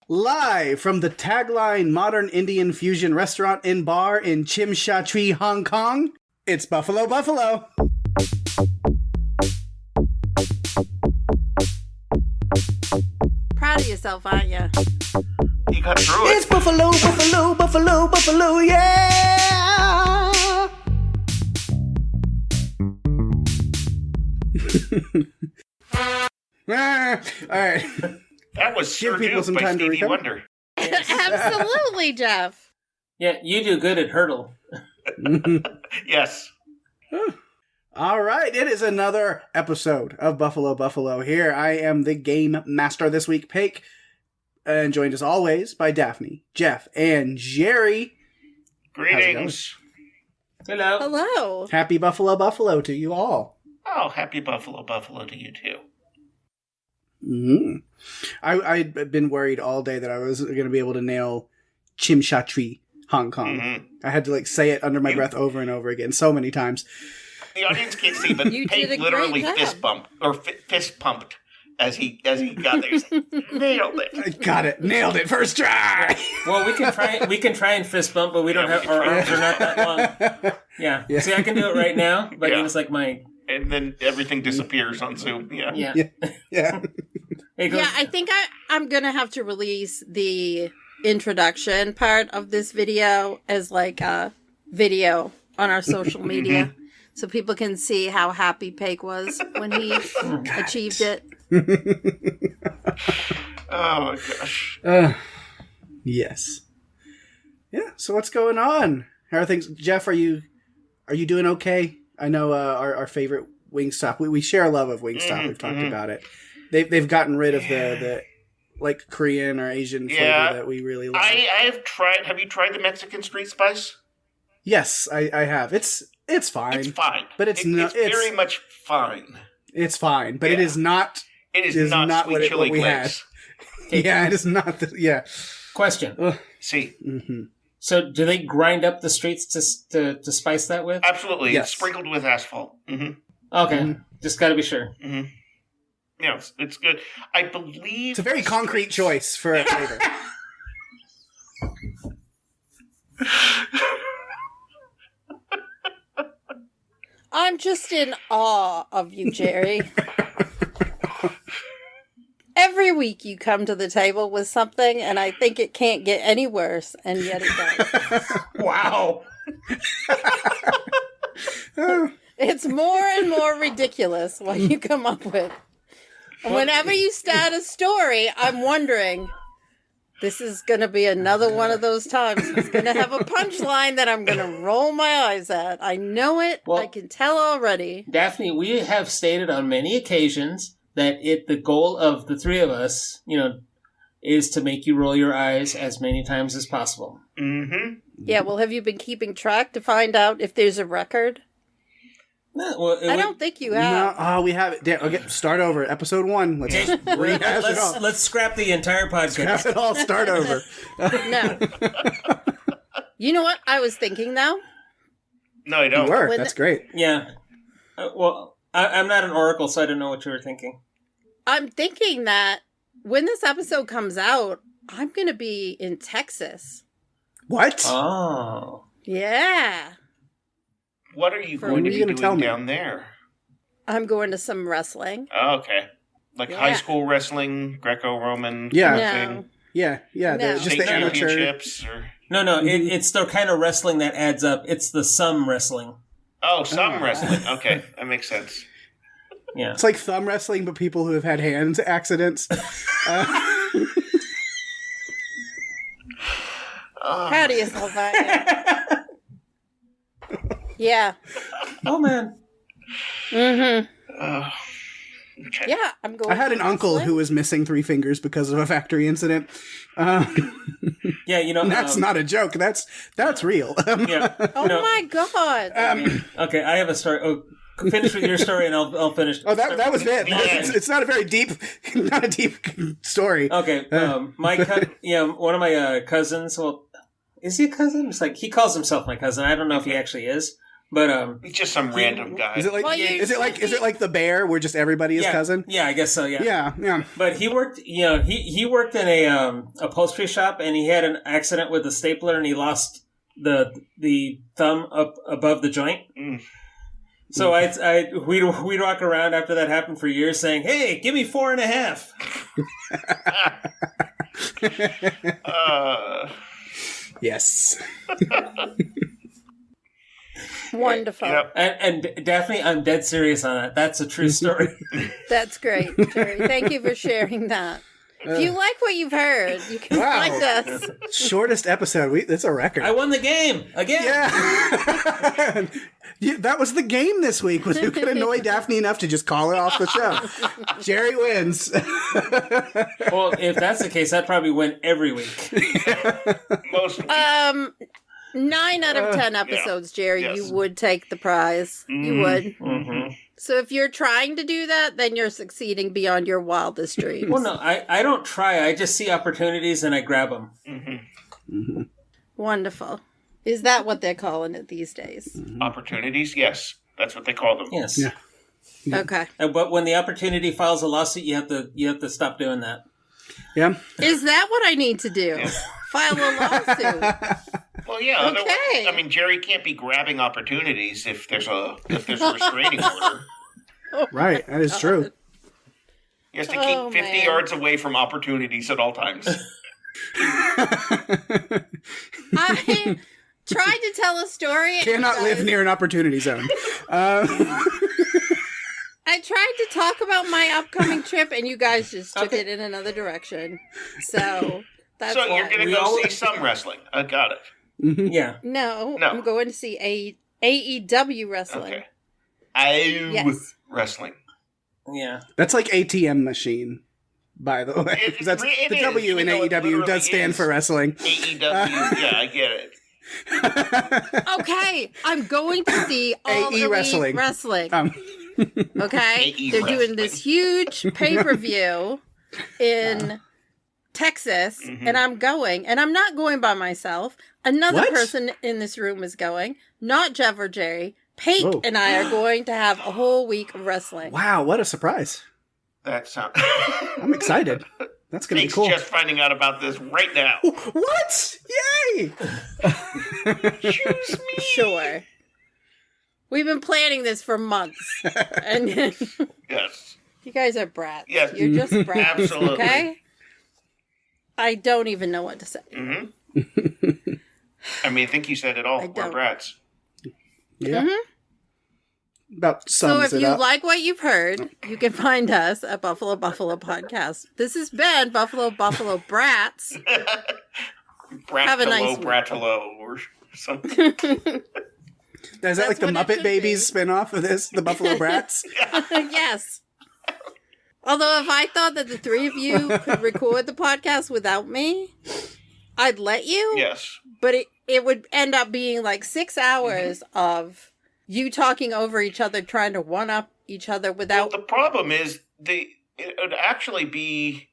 Live from the tagline Modern Indian Fusion Restaurant and Bar in Tsim Sha Tsui, Hong Kong, it's Buffalo Buffalo. Proud of yourself, aren't you? You got through it. It's Buffalo, Buffalo, Buffalo, Buffalo, yeah! All right. That was Give Sir people Duke some by time to Stevie recover. Wonder. Absolutely, Jeff. Yeah, you do good at hurdle. Yes. All right, it is another episode of Buffalo Buffalo. Here, I am the game master this week, Pake, and joined as always by Daphne, Jeff, and Jerry. Greetings. Hello. Hello. Happy Buffalo Buffalo to you all. Oh, happy Buffalo Buffalo to you too. Mm-hmm. I'd been worried all day that I was going to be able to nail Tsim Sha Tsui, Hong Kong. Mm-hmm. I had to say it under my breath over and over again so many times. The audience can't see, but You Pate did a literally great job. fist pumped as he got there. He's like, nailed it. I got it. Nailed it. First try. Well, we can try and fist bump, but we don't have our arms are not that long. Yeah. See, I can do it right now, but it's like my. And then everything disappears on Zoom. Yeah. Yeah. Yeah, I think I'm going to have to release the introduction part of this video as like a video on our social media so people can see how happy Pake was when he achieved it. Oh my gosh. Yes. Yeah. So what's going on? How are things? Jeff, are you doing okay? I know our favorite Wingstop. We share a love of Wingstop. We've talked about it. They've gotten rid of the like Korean or Asian flavor that we really love. I have tried. Have you tried the Mexican street spice? Yes, I have. It's fine. It's fine, but it's not. It's very much fine. It's fine, but it is not. It is not sweet chili glaze. Yeah, it is not. Question. Ugh. See. Mm-hmm. So, do they grind up the streets to spice that with? Absolutely. Yes. It's sprinkled with asphalt. Mm-hmm. Okay. Just got to be sure. Mm-hmm. Yeah, it's good. I believe It's a very concrete choice for a flavor. I'm just in awe of you, Jerry. Every week you come to the table with something, and I think it can't get any worse, and yet it does. Wow. It's more and more ridiculous what you come up with. And whenever you start a story, I'm wondering, this is going to be another one of those times. It's going to have a punchline that I'm going to roll my eyes at. I know it. Well, I can tell already. Daphne, we have stated on many occasions that the goal of the three of us, is to make you roll your eyes as many times as possible. Mm-hmm. Yeah, well, have you been keeping track to find out if there's a record? No, well, I don't think you have. No, we have it. Okay, start over. Episode 1. Let's rehash it all. Let's scrap the entire podcast. Scrap it all. Start over. No. You know what I was thinking, though? No, I don't. You were. When That's great. Yeah. I'm not an oracle, so I don't know what you were thinking. I'm thinking that when this episode comes out, I'm going to be in Texas. What? Oh. Yeah. What are you going to be doing down there? I'm going to some wrestling. Oh, okay. Like high school wrestling, Greco-Roman Yeah. thing? Yeah. No. Just State the amateur. championships? Or... No, it's the kind of wrestling that adds up. It's the sum wrestling. Oh, some wrestling. Okay, that makes sense. Yeah. It's like thumb wrestling, but people who have had hand accidents. Proud of yourself, aren't you? Yeah. Oh, man. Mm-hmm. Okay. Yeah, I'm going. I had an uncle who was missing 3 fingers because of a factory incident. Yeah, That's not a joke. That's real. Yeah. Oh my god. Okay, I have a story. Oh, finish with your story, and I'll finish. Oh, that was it. It's not a very deep, not a deep story. Okay, one of my cousins. Well, is he a cousin? It's like he calls himself my cousin. I don't know if he actually is, But He's just some random guy. Is it like Well, is it like the bear where just everybody is cousin? Yeah, I guess so. Yeah. Yeah. But he worked, he worked in a upholstery shop, and he had an accident with a stapler, and he lost the thumb up above the joint. Mm. So we'd walk around after that happened for years, saying, "Hey, give me 4.5." Yes. Wonderful. Yep. And Daphne, I'm dead serious on that. That's a true story. That's great, Jerry. Thank you for sharing that. If you like what you've heard, you can Wow. find us. Shortest episode. That's a record. I won the game again. Yeah. That was the game this week, was who could annoy Daphne enough to just call her off the show. Jerry wins. Well, if that's the case, I'd probably win every week. Most 9 out of 10 episodes, Jerry, Yes. you would take the prize. You would. Mm-hmm. So if you're trying to do that, then you're succeeding beyond your wildest dreams. Well, no, I don't try. I just see opportunities and I grab them. Mm-hmm. Wonderful. Is that what they're calling it these days? Opportunities, yes. That's what they call them. Yes. Yeah. Okay. But when the opportunity files a lawsuit, you have to stop doing that. Yeah. Is that what I need to do? File a lawsuit. Well, yeah. Okay. I mean, Jerry can't be grabbing opportunities if there's a restraining order. Right. That is true. He has to keep 50 man. yards away from opportunities at all times. I tried to tell a story. and Cannot you live guys- near an opportunity zone. I tried to talk about my upcoming trip, and you guys just took it in another direction. So that's So you're why. going to go see some wrestling. I got it. Yeah. No, No. I'm going to see AEW wrestling. Okay. Yes. Wrestling. Yeah. That's like ATM machine, by the way. 'Cause that's It the is, W in even though it AEW literally does stand is. for wrestling. AEW, yeah, I get it. Okay, I'm going to see all AE Elite wrestling. wrestling. Okay, AE they're wrestling. doing this huge pay-per-view in Texas, and I'm going, and I'm not going by myself. Another What? person in this room is going, not Jeff or Jerry. Pake Whoa. and I are going to have a whole week of wrestling. Wow, what a surprise. That sounds. I'm excited. That's going to be Nate's cool. just finding out about this right now. What? Yay! Choose me. Sure. We've been planning this for months, and Yes. you guys are brats. Yes. You're just brats. Absolutely. Okay. I don't even know what to say. Mm-hmm. I mean, I think you said it all. I We're don't. brats. Yeah. About So sums if it you up. like what you've heard, you can find us at Buffalo Podcast. This has been Buffalo Brats. Have a nice week. Bratalo, or something. Is that That's like the what it Muppet should Babies be. spinoff of this? The Buffalo Brats? Yes. Although if I thought that the three of you could record the podcast without me, I'd let you. Yes. But it would end up being like 6 hours of you talking over each other, trying to one-up each other Well, without... the problem is it would actually be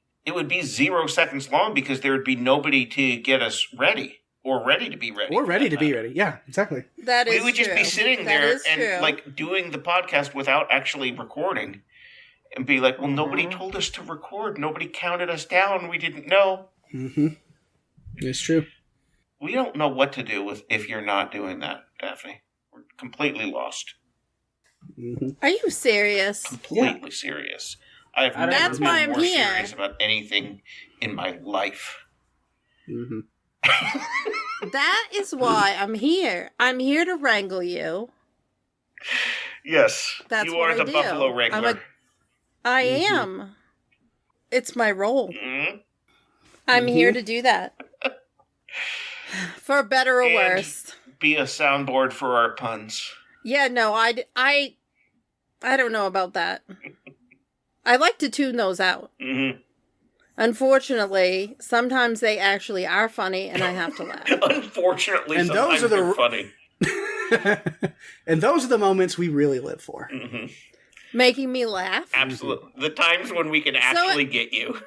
0 seconds long because there would be nobody to get us ready or ready to be ready. Or ready to be ready. Yeah, exactly. That is We would just true. be sitting That there is and true. like doing the podcast without actually recording and be like, well, nobody told us to record. Nobody counted us down. We didn't know. Mm-hmm. It's true. We don't know what to do if you're not doing that, Daphne. We're completely lost. Mm-hmm. Are you serious? Completely serious. I have never That's been why I'm more here. serious about anything in my life. Mm-hmm. That is why I'm here. I'm here to wrangle you. Yes, That's you what are I the do. Buffalo Wrangler. I am. It's my role. Mhm. I'm here to do that. For better or And worse. Be a soundboard for our puns. Yeah, no, I don't know about that. I like to tune those out. Mm-hmm. Unfortunately, sometimes they actually are funny and I have to laugh. Unfortunately, And sometimes those are the- they're funny. And those are the moments we really live for. Mm-hmm. Making me laugh. Absolutely. The times when we can actually get you.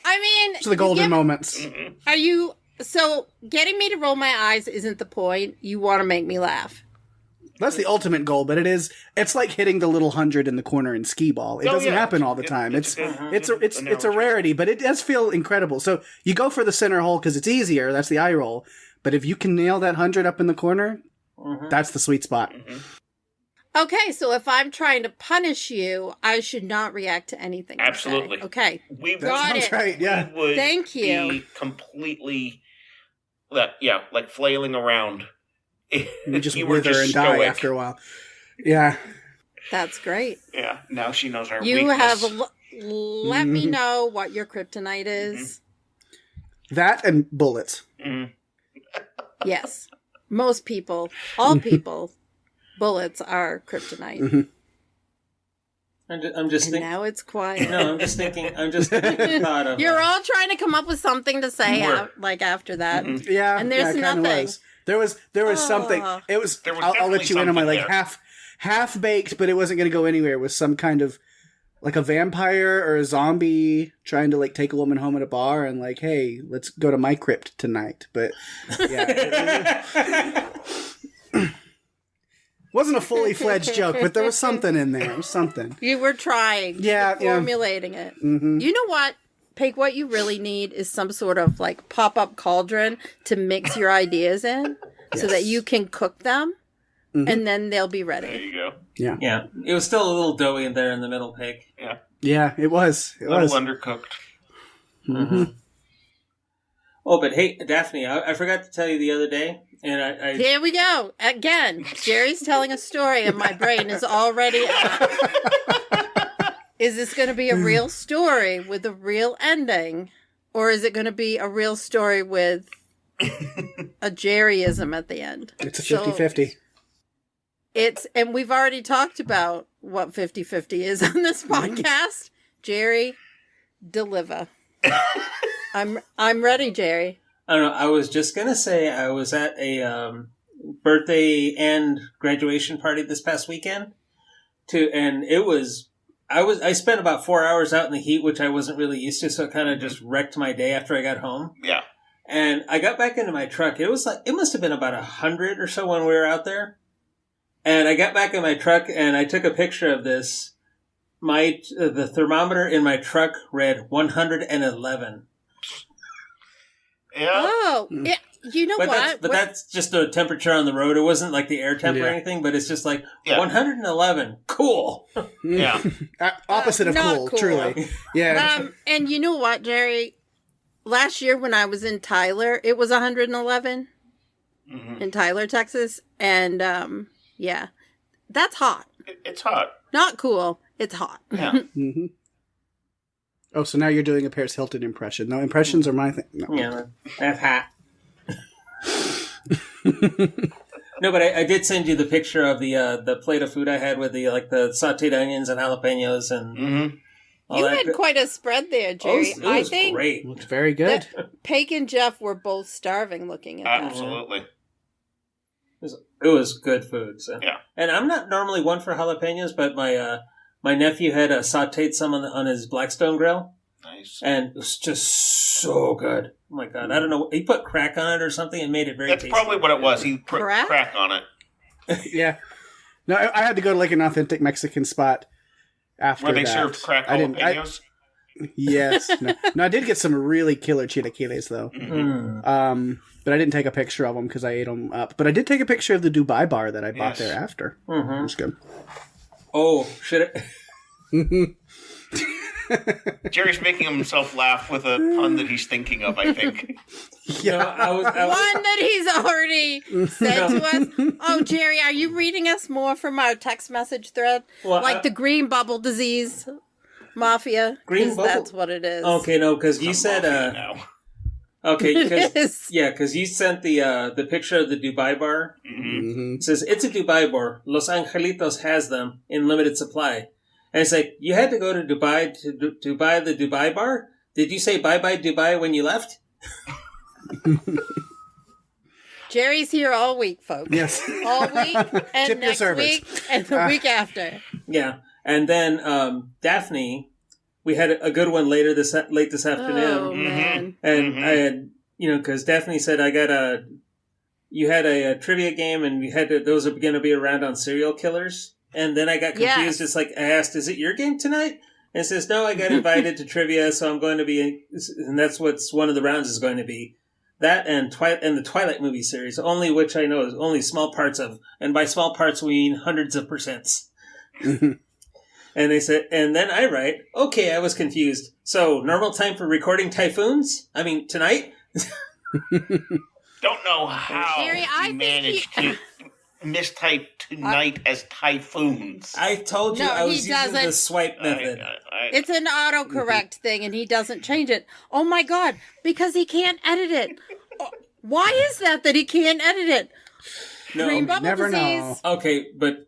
I mean, So the golden yeah, moments. Mm-hmm. are you... So, getting me to roll my eyes isn't the point. You want to make me laugh. That's the ultimate goal, but it's like hitting the little 100 in the corner in skee ball. It doesn't happen all the time. It's a rarity, but it does feel incredible. So you go for the center hole because it's easier. That's the eye roll. But if you can nail that 100 up in the corner, that's the sweet spot. Okay, so if I'm trying to punish you, I should not react to anything. Absolutely. Okay. Got it. Right, yeah. We would Thank you. be completely, like flailing around. You just You were wither just and die stoic. after a while. Yeah. That's great. Yeah, now she knows our You weakness. have let me know what your kryptonite is. That and bullets. Yes. Most people, all people, bullets are kryptonite. I'm just And thinking. now it's quiet. No, I'm just thinking. The thought of. You're all trying to come up with something to say after that. Yeah, And there's yeah, it kinda nothing. was. There was something. It was. There was I'll let definitely you in on my something like there. half baked, but it wasn't going to go anywhere. It was some kind of like a vampire or a zombie trying to like take a woman home at a bar and like, hey, let's go to my crypt tonight. But yeah, it wasn't a fully fledged joke, but there was something in there. It was something. You were trying. Yeah, You were formulating it. You know what, Pake, what you really need is some sort of like pop-up cauldron to mix your ideas in so that you can cook them and then they'll be There ready. you go. Yeah, Yeah, it was still a little doughy in there in the middle, Pig. Yeah, yeah, it was. It a little was. undercooked. Oh, but hey, Daphne, I forgot to tell you the other day, and I Here we go. Again, Jerry's telling a story and my brain is already Is this going to be a real story with a real ending? Or is it going to be a real story with a Jerryism at the end? It's a 50-50. And we've already talked about what 50-50 is on this podcast. Jerry, deliver. I'm ready, Jerry. don't know. I was just gonna say I was at a birthday and graduation party this past weekend, and it was. I spent about 4 hours out in the heat, which I wasn't really used to, so it kind of just wrecked my day after I got home. Yeah. And I got back into my truck. It was like, it must have been about 100 or so when we were out there. And I got back in my truck and I took a picture of this. The thermometer in my truck read 111. Yeah. Oh, yeah. You know what? But that's just the temperature on the road. It wasn't like the air temp or anything, but it's just like 111. Cool. Yeah. Opposite of not cool, cool. truly. Yeah. And you know what, Jerry? Last year when I was in Tyler, it was 111 in Tyler, Texas. And yeah, that's hot. It's hot. Not cool. It's hot. Yeah. Oh, so now you're doing a Paris Hilton impression. No, impressions are my thing. No. Yeah, that's hot. No, but I did send you the picture of the plate of food I had with the sautéed onions and jalapenos and all You that. had quite a spread there, Jerry. It was I think great. Looks very good. that Pake and Jeff were both starving looking at that. Absolutely. It was good food. So. Yeah. And I'm not normally one for jalapenos, but my nephew had sautéed some on his Blackstone grill, Nice. and it was just so good. Oh my god! I don't know. He put crack on it or something and made it very That's tasty. probably what it was. He put Crack? crack on it. Yeah. No, I had to go to like an authentic Mexican spot after Where they that. served crack I didn't- jalapenos. Yes. No, I did get some really killer chilaquiles though. But I didn't take a picture of them because I ate them up. But I did take a picture of the Dubai bar that I bought there after. It was good. Oh, should it? Jerry's making himself laugh with a pun that he's thinking of, I think. Yeah. I was One that he's already said to us. Oh, Jerry, are you reading us more from our text message thread? Well, like the green bubble disease mafia? Green 'Cause bubble- That's what it is. Okay, no, because you said now. okay, It because is. you sent the picture of the Dubai bar. It says it's a Dubai bar. Los Angelitos has them in limited supply, and it's like you had to go to Dubai to buy the Dubai bar. Did you say bye bye Dubai when you left? Jerry's here all week, folks. Yes. All week and Tip your next servers. week and the week after. Yeah, and then Daphne, we had a good one late this afternoon. Oh, man. And I had, because Daphne said, I got you had a trivia game, and those are going to be around on serial killers. And then I got confused. Yes. It's like, I asked, is it your game tonight? And it says, no, I got invited to trivia, so I'm going to be, and that's what's one of the rounds is going to be. That and the Twilight movie series, only which I know is only small parts of, and by small parts we mean hundreds of percents. And they said, and then I write, okay, I was confused. So, normal time for recording typhoons? I mean, tonight? Don't know how Jerry, he managed to mistype tonight as typhoons. I told you No, I he was using doesn't. the swipe method. It's an autocorrect thing, and he doesn't change it. Oh my god, because he can't edit it. Why is that he can't edit it? No, Cream bubble never disease. know. Okay, but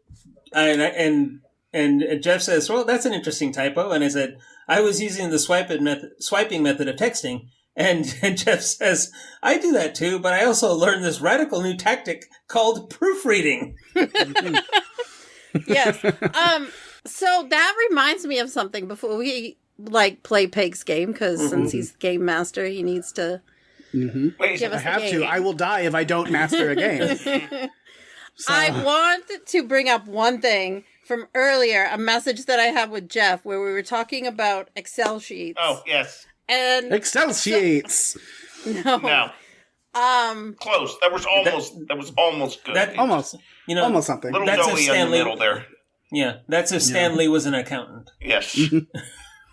and Jeff says, well, that's an interesting typo. And I said, I was using the swiping method of texting. And Jeff says, I do that too, but I also learned this radical new tactic called proofreading. Yes. So that reminds me of something before we play Pake's game, because since he's the game master, he needs to Wait, give I us the have game. to. I will die if I don't master a game. So- I want to bring up one thing from earlier, a message that I had with Jeff where we were talking about Excel sheets. oh, yes. And Excel sheets. no. No. Close. That was almost good. That- Almost. You know, Almost something. Little That's if doughy in the Stanley- middle there. yeah, that's if Stan Lee was an accountant. Yes.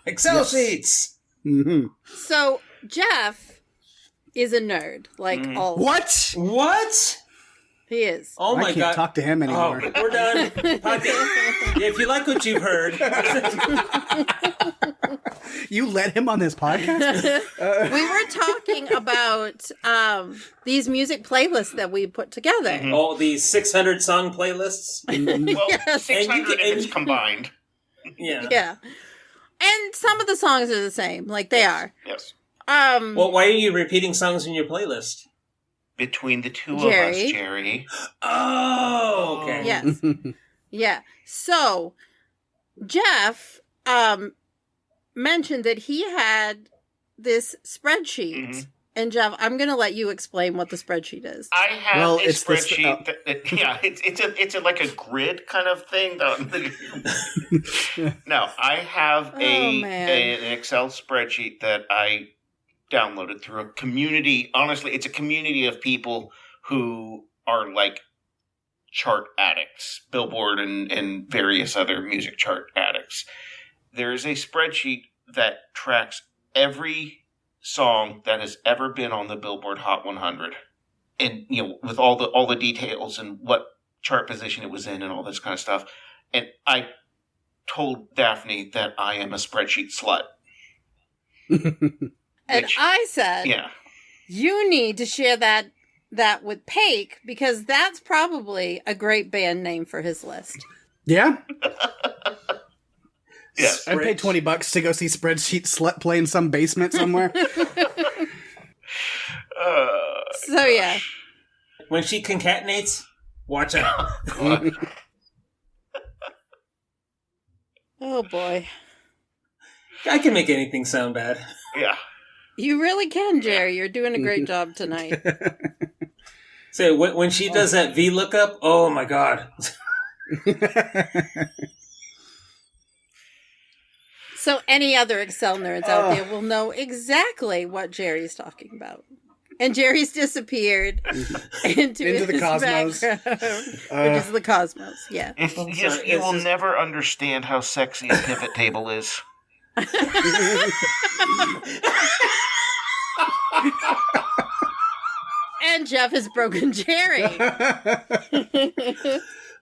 Excel sheets! Mm-hmm. So Jeff is a nerd, like all. What? What? He is. Oh I my can't god. talk to him Oh, anymore. we're done. If you like what you've heard, You let him on this podcast? We were talking about these music playlists that we put together. all these 600 song playlists. Well, Yes. 600 And you is combined. Yeah. Yeah. And some of the songs are the same, like they are. Yes. Well, why are you repeating songs in your playlist? Between the two Jerry. of us, Jerry. Oh, okay. Yes. Yeah. So Jeff mentioned that he had this spreadsheet. Mhm. And Jeff, I'm going to let you explain what the spreadsheet is. I have Well, a it's this- spreadsheet. It's like a grid kind of thing. No, I have man. an Excel spreadsheet that I downloaded through a community. Honestly, it's a community of people who are like chart addicts, Billboard and various other music chart addicts. There's a spreadsheet that tracks every song that has ever been on the Billboard Hot 100, and with all the details and what chart position it was in and all this kind of stuff. And I told Daphne that I am a spreadsheet slut. And Which- I said, Yeah. you need to share that with Pake, because that's probably a great band name for his list. Yeah? Yes. I'd pay $20 to go see Spreadsheet Slut play in some basement somewhere. So yeah. When she concatenates, watch out. Oh boy. I can make anything sound bad. Yeah. You really can, Jerry. You're doing a great job tonight. So when she does that V lookup, oh my god. So any other Excel nerds out there will know exactly what Jerry's talking about. And Jerry's disappeared into the his cosmos. background, which is the cosmos. Yeah. You sorry, will it's just- never understand how sexy a pivot table is. And Jeff has broken Jerry.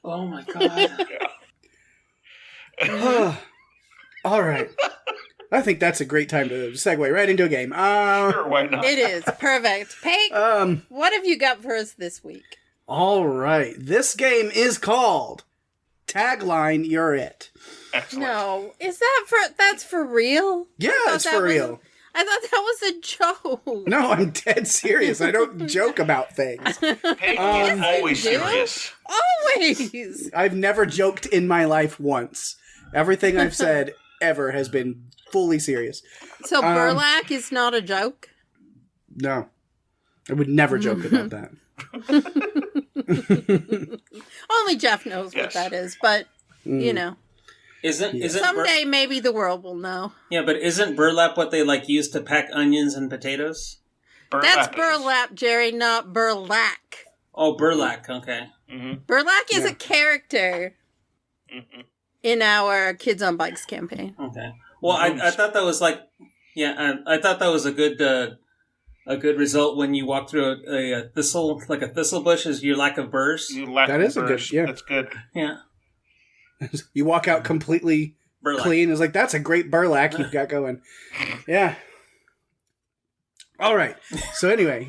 Oh my god. All right. I think that's a great time to segue right into a game. Sure, why not? It is. Perfect. Pake, what have you got for us this week? All right. This game is called Tagline You're It. Excellent. No. Is that's for real? Yeah, I thought it's that for was- real. I thought that was a joke. No, I'm dead serious. I don't joke about things. Peggy is always do. serious. Always. I've never joked in my life once. Everything I've said ever has been fully serious. So burlap is not a joke? No. I would never joke about that. Only Jeff knows what that is, but, you know. Isn't Someday maybe the world will know. Yeah, but isn't burlap what they like use to pack onions and potatoes? That's burlap, Jerry, not burlack. Oh, burlap. Okay. Mm-hmm. Burlack is a character in our Kids on Bikes campaign. Okay. Well, I thought that was like, I thought that was a good result when you walk through a thistle, like a thistle bush, is your lack of burrs. That is a good, That's good. Yeah. You walk out completely clean. It's like, that's a great burlap you've got going. Yeah. All right. So anyway,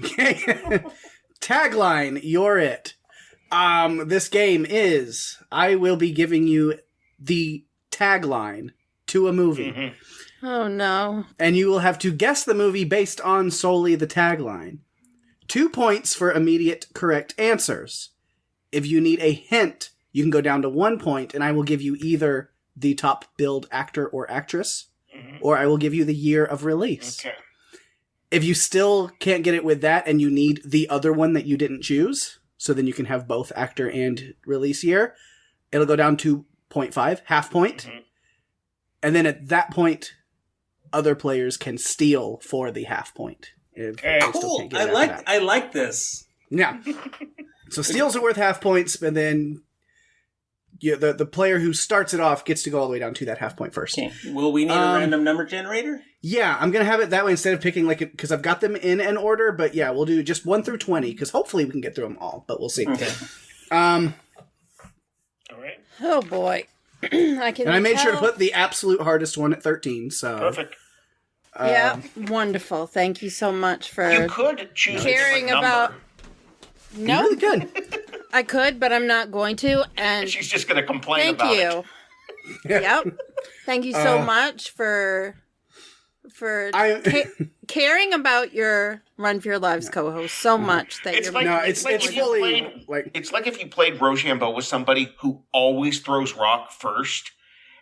tagline, you're it. This game is, I will be giving you the tagline to a movie. Mm-hmm. Oh, no. And you will have to guess the movie based on solely the tagline. 2 points for immediate correct answers. If you need a hint, you can go down to 1 point, and I will give you either the top billed actor or actress, or I will give you the year of release. Okay. If you still can't get it with that, and you need the other one that you didn't choose, so then you can have both actor and release year, it'll go down to 0.5, half point. Mm-hmm. And then at that point, other players can steal for the half point. Cool. I like this. Yeah. So steals are worth half points, but then the player who starts it off gets to go all the way down to that half point first. Okay. Will we need a random number generator? Yeah, I'm going to have it that way instead of picking because I've got them in an order, but yeah, we'll do just 1 through 20 because hopefully we can get through them all, but we'll see. Okay. All right. Oh, boy. I made sure to put the absolute hardest one at 13, so. Perfect. Yeah, wonderful. Thank you so much for You could choose caring a different about. number. No, Really good. I could, but I'm not going to. And She's just going to complain thank about you. it. Yep. Thank you so much for caring about your Run for Your Lives co-host so much that It's you're. like- No, it's it's like if you fully played- like It's like if you played Rochambeau with somebody who always throws rock first,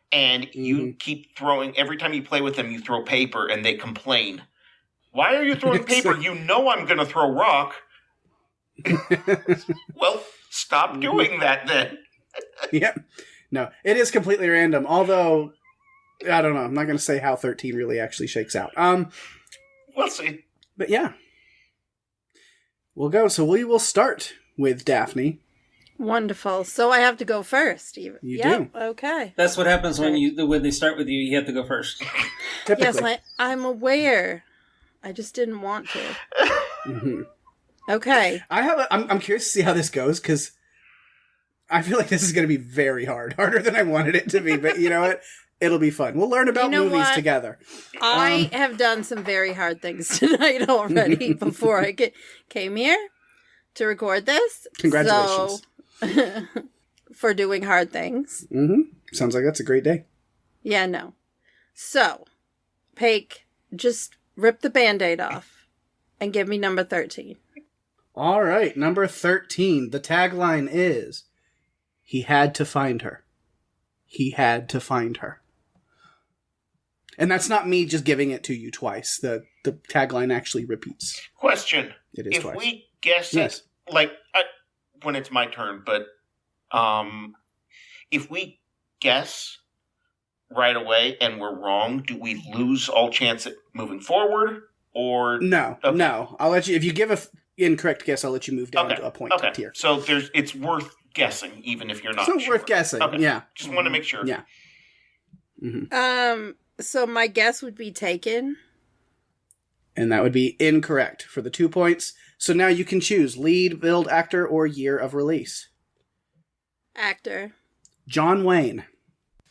and you keep throwing, every time you play with them, you throw paper, and they complain. Why are you throwing paper? You know I'm going to throw rock. Well, stop doing that then. Yep. No, it is completely random. Although, I don't know. I'm not going to say how 13 really actually shakes out. We'll see. But yeah. We'll go. So we will start with Daphne. Wonderful. So I have to go first, even. You yep. do. Okay. That's what happens when they start with you. You have to go first. Typically. Yes, I'm aware. I just didn't want to. Mm-hmm. Okay. I'm curious to see how this goes because I feel like this is going to be very hard, harder than I wanted it to be. But you know what? It'll be fun. We'll learn about movies together. I have done some very hard things tonight already before I came here to record this. Congratulations. For doing hard things. Mm-hmm. Sounds like that's a great day. Yeah, no. So, Pake, just rip the Band-Aid off and give me number 13. All right, number 13. The tagline is, he had to find her. He had to find her. And that's not me just giving it to you twice. The tagline actually repeats. Question. It is if twice. we guess Yes. it, like, when it's my turn, but if we guess right away and we're wrong, do we lose all chance at moving forward? Or No, Okay. no. I'll let you, if you give a incorrect guess, I'll let you move down to a point tier. So it's worth guessing, even if you're not So sure. worth guessing, Okay. yeah. Just want to make sure. Yeah. Mm-hmm. So my guess would be Taken. And that would be incorrect for the 2 points. So now you can choose lead, build, actor, or year of release. Actor. John Wayne.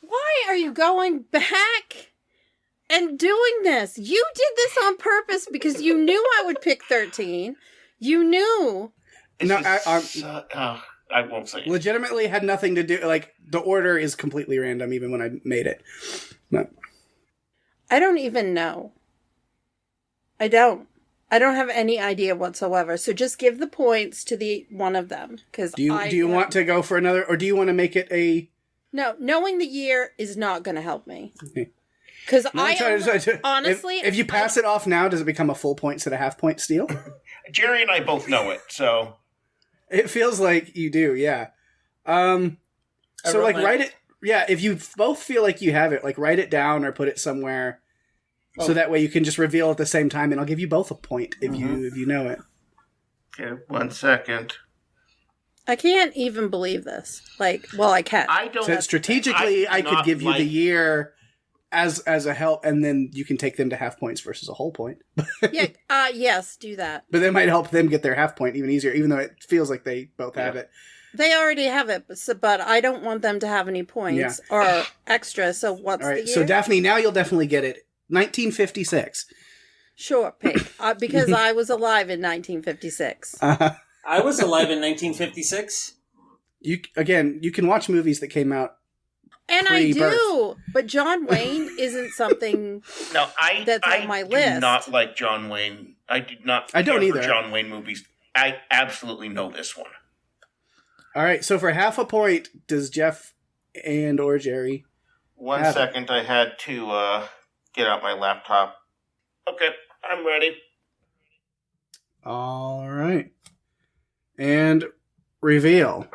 Why are you going back and doing this? You did this on purpose because you knew I would pick 13. You knew. No, I won't say it. Legitimately had nothing to do, like, the order is completely random even when I made it. No. I don't even know. I don't have any idea whatsoever. So just give the points to the one of them. Because Do you want to go for another, or do you want to make it a... No, knowing the year is not going to help me. Okay. Because No, honestly... if you pass it off now, does it become a full point instead of half point steal? Jerry and I both know it, so It feels like you do, yeah. So, like, write it... Yeah, if you both feel like you have it, like, write it down or put it somewhere so that way you can just reveal at the same time, and I'll give you both a point if you know it. okay, 1 second. I can't even believe this. Like, well, I can. I don't. So strategically, I could give you the year as a help, and then you can take them to half points versus a whole point. Yeah. Yes, do that. But that might help them get their half point even easier, even though it feels like they both have it. They already have it, but I don't want them to have any points or extra. So what's All right, the year? so Daphne, now you'll definitely get it. 1956. Sure, Pake. Because I was alive in 1956. I was alive in 1956. You can watch movies that came out. And pre-birth. I do, but John Wayne isn't something that's on my list. I do not like John Wayne. I don't care either. For John Wayne movies. I absolutely know this one. All right, so for half a point, does Jeff and or Jerry 1 second, I had to get out my laptop. Okay, I'm ready. All right. And reveal.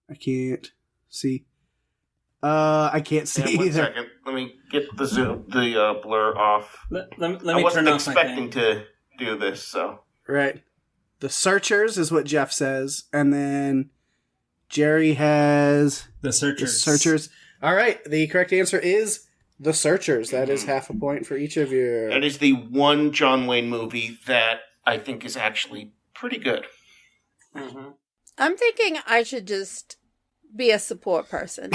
I can't see. I can't see Yeah, 1 either. second. Let me get the blur off. Let me I turn wasn't off my expecting thing. to do this, so. Right. The Searchers is what Jeff says, and then Jerry has The Searchers. The Searchers. All right, the correct answer is The Searchers. That is half a point for each of you. That is the one John Wayne movie that I think is actually pretty good. Mm-hmm. I'm thinking I should just be a support person.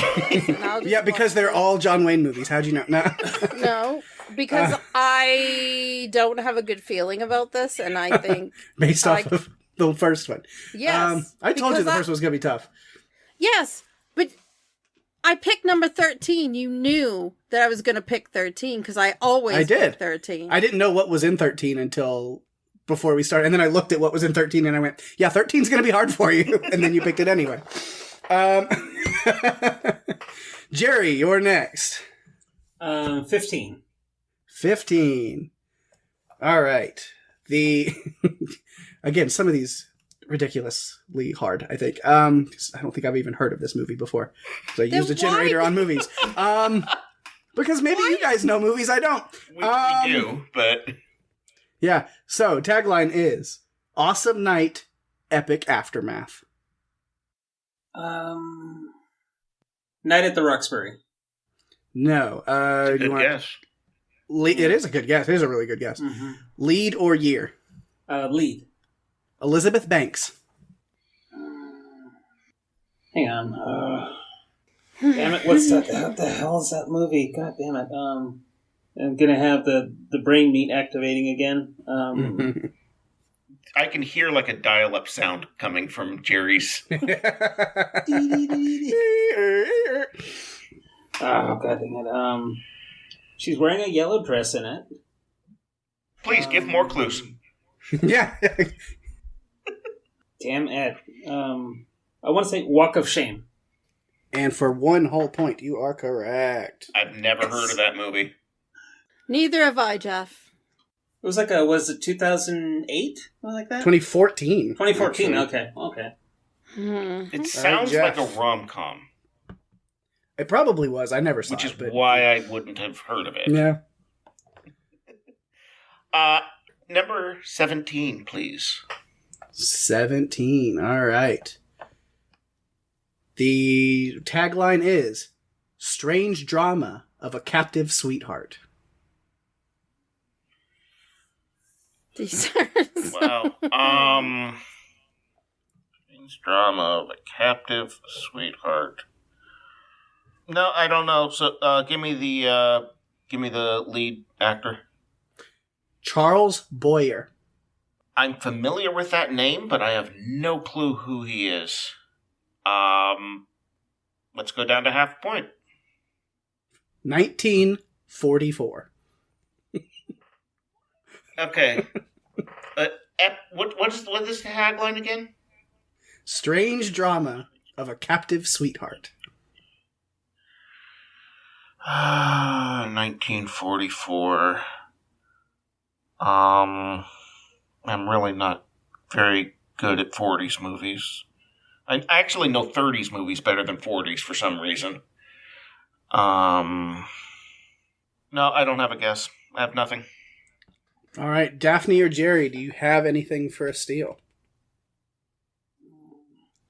Yeah, because they're all John Wayne movies. How'd you know? No. No, because I don't have a good feeling about this, and I think Based off of the first one. yes, I told you the because first one was going to be tough. Yes, but I picked number 13. You knew that I was going to pick 13 because I always pick 13. I didn't know what was in 13 until before we started. And then I looked at what was in 13 and I went, yeah, 13 is going to be hard for you. And then you picked it anyway. Jerry, you're next. 15. 15. All right. Again, some of these ridiculously hard, I think. 'Cause I don't think I've even heard of this movie before. So I used a generator on movies. Because maybe you guys know movies I don't. We do, but... Yeah, so tagline is Awesome Night, Epic Aftermath. Night at the Roxbury. No. Good guess. It is a good guess. It is a really good guess. Mm-hmm. Lead or year? Lead. Elizabeth Banks. Hang on. Damn it! What the hell is that movie? God damn it! I'm gonna have the brain meat activating again. I can hear like a dial-up sound coming from Jerry's. Oh, god dang it. She's wearing a yellow dress in it. Please, give more clues. Yeah. Damn it. I want to say Walk of Shame. And for 1 whole point, you are correct. I've never heard of that movie. Neither have I, Jeff. It was like was it 2008? Something like that? 2014. 2014, actually. Okay. It sounds like a rom-com. It probably was. I never saw it. Which is but... why I wouldn't have heard of it. Yeah. Number 17, please. 17. All right. The tagline is Strange Drama of a Captive Sweetheart. These are Wow. Strange Drama of a Captive Sweetheart. No, I don't know. So, give me the lead actor. Charles Boyer. I'm familiar with that name, but I have no clue who he is. Let's go down to half a point. 1944. Okay. What is the tagline again? Strange Drama of a Captive Sweetheart. 1944. I'm really not very good at 40s movies. I actually know 30s movies better than 40s for some reason. No, I don't have a guess. I have nothing. All right, Daphne or Jerry, do you have anything for a steal?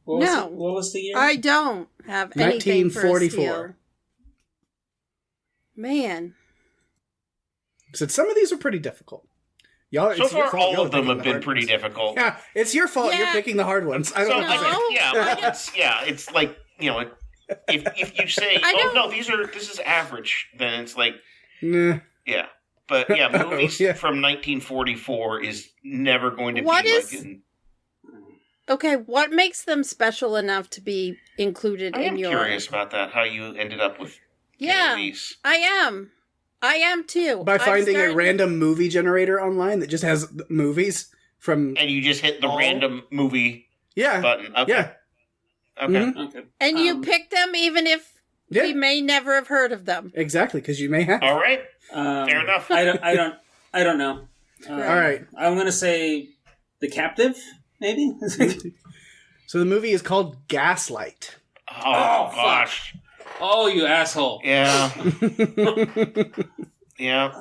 What was the year? I don't have anything for a 1944. steal. Man. So some of these are pretty difficult. Y'all, So it's your far, fault. all Y'all of them are have picking been the pretty hard ones. difficult. Yeah, it's your fault. Yeah. You're picking the hard ones. I don't So, know what to say. it's like, if you say, this is average, then it's like, Nah. yeah. But yeah, movies Yeah. from 1944 is never going to What be is- like in... Okay, what makes them special enough to be included I am in your... curious about that, how you ended up with Yeah, these. I am. I am too. By I'm finding a starting- random movie generator online that just has movies from... And you just hit the Oh. random movie Yeah. button. Okay. Yeah. Okay. Mhm. Okay. And you pick them even if Yeah. we may never have heard of them. Exactly, because you may have. All right. Um, Fair enough. I don't know. All right. I'm gonna say The Captive, maybe. So the movie is called Gaslight. Oh, fuck. gosh. Oh, you asshole! Yeah. Yeah.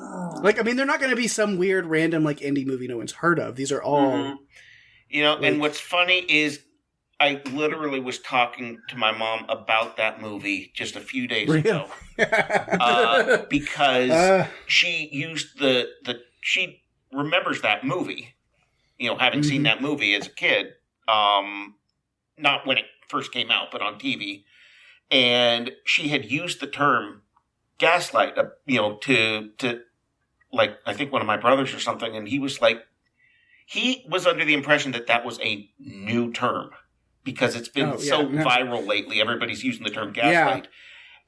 Like, I mean, they're not going to be some weird, random, like, indie movie no one's heard of. These are all... Mhm. And what's funny is I literally was talking to my mom about that movie just a few days ago. Because she used she remembers that movie, having seen that movie as a kid. Not when it first came out, but on TV. And she had used the term gaslight, to like, I think one of my brothers or something, and he was under the impression that was a new term because it's been viral lately. Everybody's using the term gaslight.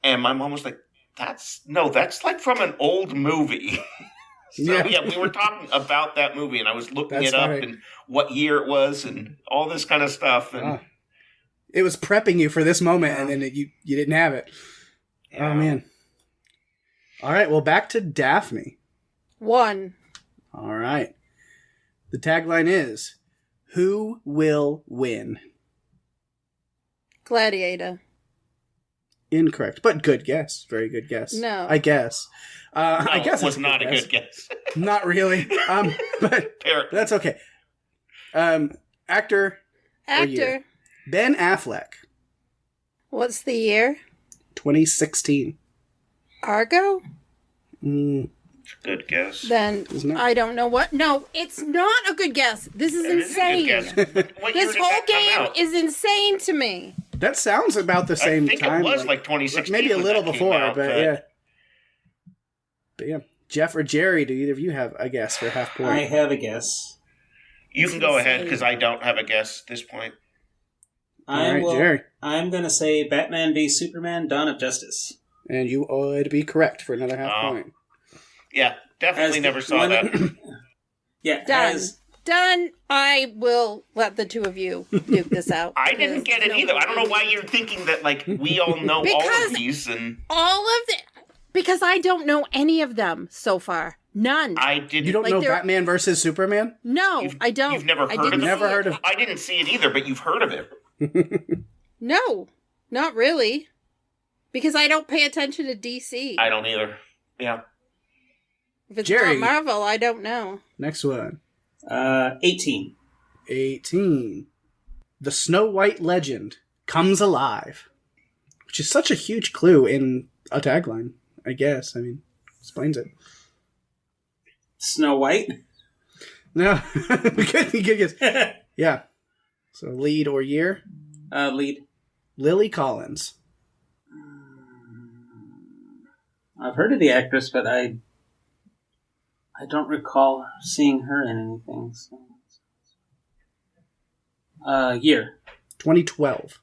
Yeah. And my mom was like, that's like from an old movie. So, we were talking about that movie, and I was looking it up and what year it was and all this kind of stuff. And it was prepping you for this moment, and then you didn't have it. Yeah. Oh, man. All right, well, back to Daphne. 1. All right. The tagline is, who will win? Gladiator. Incorrect, but good guess. Very good guess. No. I guess. I guess it was not a good guess. Not really. But that's okay. Actor. Ben Affleck. What's the year? 2016. Argo? Good guess. Then I don't know what. No, it's not a good guess. This is insane. This whole game is insane to me. That sounds about the same time. I think it was like 2016. Maybe a little before, but yeah. But yeah. Jeff or Jerry, do either of you have a guess for half point? I have a guess. You can go ahead because I don't have a guess at this point. Jerry. I'm going to say Batman v Superman: Dawn of Justice. And you would be correct for another half point. Yeah, definitely never saw that. Yeah, Done. I will let the two of you duke this out. I didn't get it either. I don't know why you're thinking that we all know all of these and because I don't know any of them so far. None. I didn't. You don't know Batman versus Superman? No, I don't. You've never heard of it? Never heard of. I didn't see it either, but you've heard of it. No, not really. Because I don't pay attention to DC. I don't either. Yeah. If it's Jerry. not Marvel, I don't know. Next one. 18. 18. The Snow White legend comes alive. Which is such a huge clue in a tagline, I guess. I mean, explains it. Snow White? No. Good guess. Yeah. So lead or year? Lead. Lily Collins. I've heard of the actress, but I don't recall seeing her in anything. So. Year. 2012.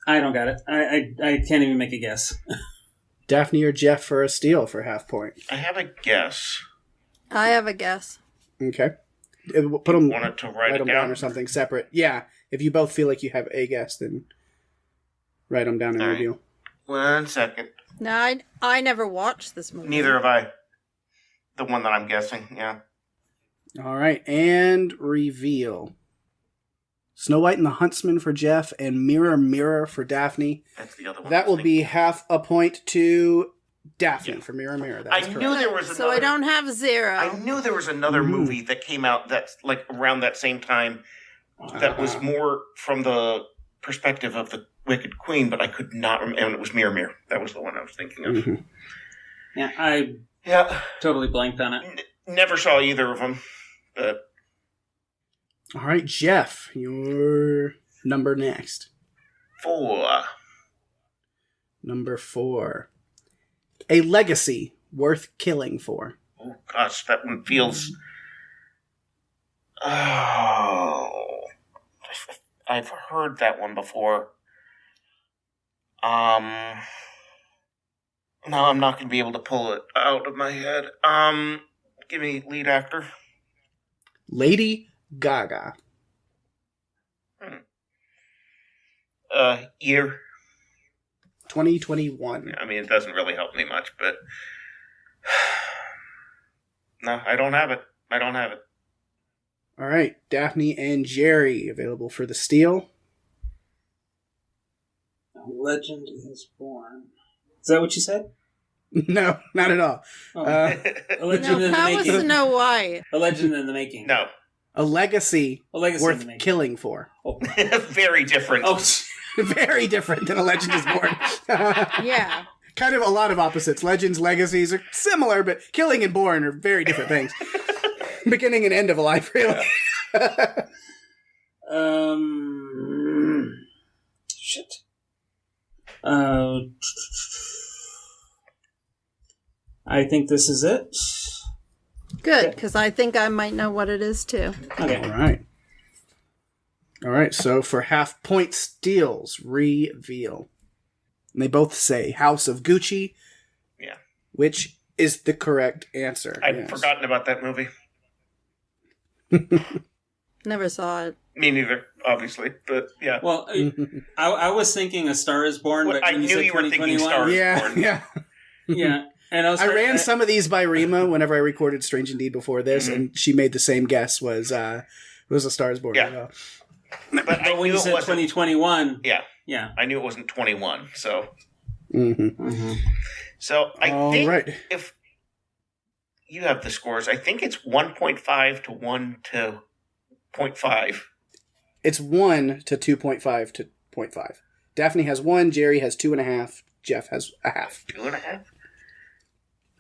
I don't got it. I can't even make a guess. Daphne or Jeff for a steal for half point. I have a guess. I have a guess. Okay. Put them, wanted to write it them down or something separate. Yeah. If you both feel like you have a guess, then write them down and reveal. 1 second. No, I never watched this movie. Neither have I. The one that I'm guessing, yeah. All right, and reveal. Snow White and the Huntsman for Jeff, and Mirror, Mirror for Daphne. That's the other one. That will be half a point to Daphne for Mirror, Mirror. That is correct. knew there was another. So I don't have 0. I knew there was another movie that came out that's like around that same time that was more from the perspective of the Wicked Queen, but I could not remember. And it was Mirror, Mirror. That was the one I was thinking of. Mm-hmm. Yeah, I totally blanked on it. Never saw either of them. But All right, Jeff, your number next. 4. Number 4. A legacy worth killing for. Oh gosh, that one feels. Oh, I've heard that one before. No, I'm not going to be able to pull it out of my head. Give me lead actor. Lady Gaga. Year. 2021. I mean, it doesn't really help me much, but no, I don't have it. All right, Daphne and Jerry available for the steal. A legend is born. Is that what you said? No, not at all. Oh. A legend in the How was making. Snow White? A legend in the making. No. A legacy, A legacy in worth the making. killing for. Oh. Very different. Oh, Very different than A Legend is Born. Yeah. Kind of a lot of opposites. Legends, legacies are similar, but killing and born are very different things. Beginning and end of a life, really. Shit. I think this is it. Good, because I think I might know what it is too. Okay. All right. All right, so for half point steals, reveal. And they both say House of Gucci. Yeah. Which is the correct answer. I'd forgotten about that movie. Never saw it. Me neither, obviously, but yeah. Well, I was thinking A Star is Born, Well, but I when you knew said you were thinking 2021, Star is Yeah, Born. yeah. Yeah, and I ran some of these by Rima whenever I recorded Strange Indeed before this, and she made the same guess, was A Star is Born. Yeah. But I But when knew you it said wasn't. 2021, Yeah, yeah. I knew it wasn't 21. So, Mm-hmm. so I All think right. if you have the scores, I think it's 1.5 to 1 to 0.5. It's 1 to 2.5 to 0.5. Daphne has 1, Jerry has 2.5, Jeff has a half. 2.5.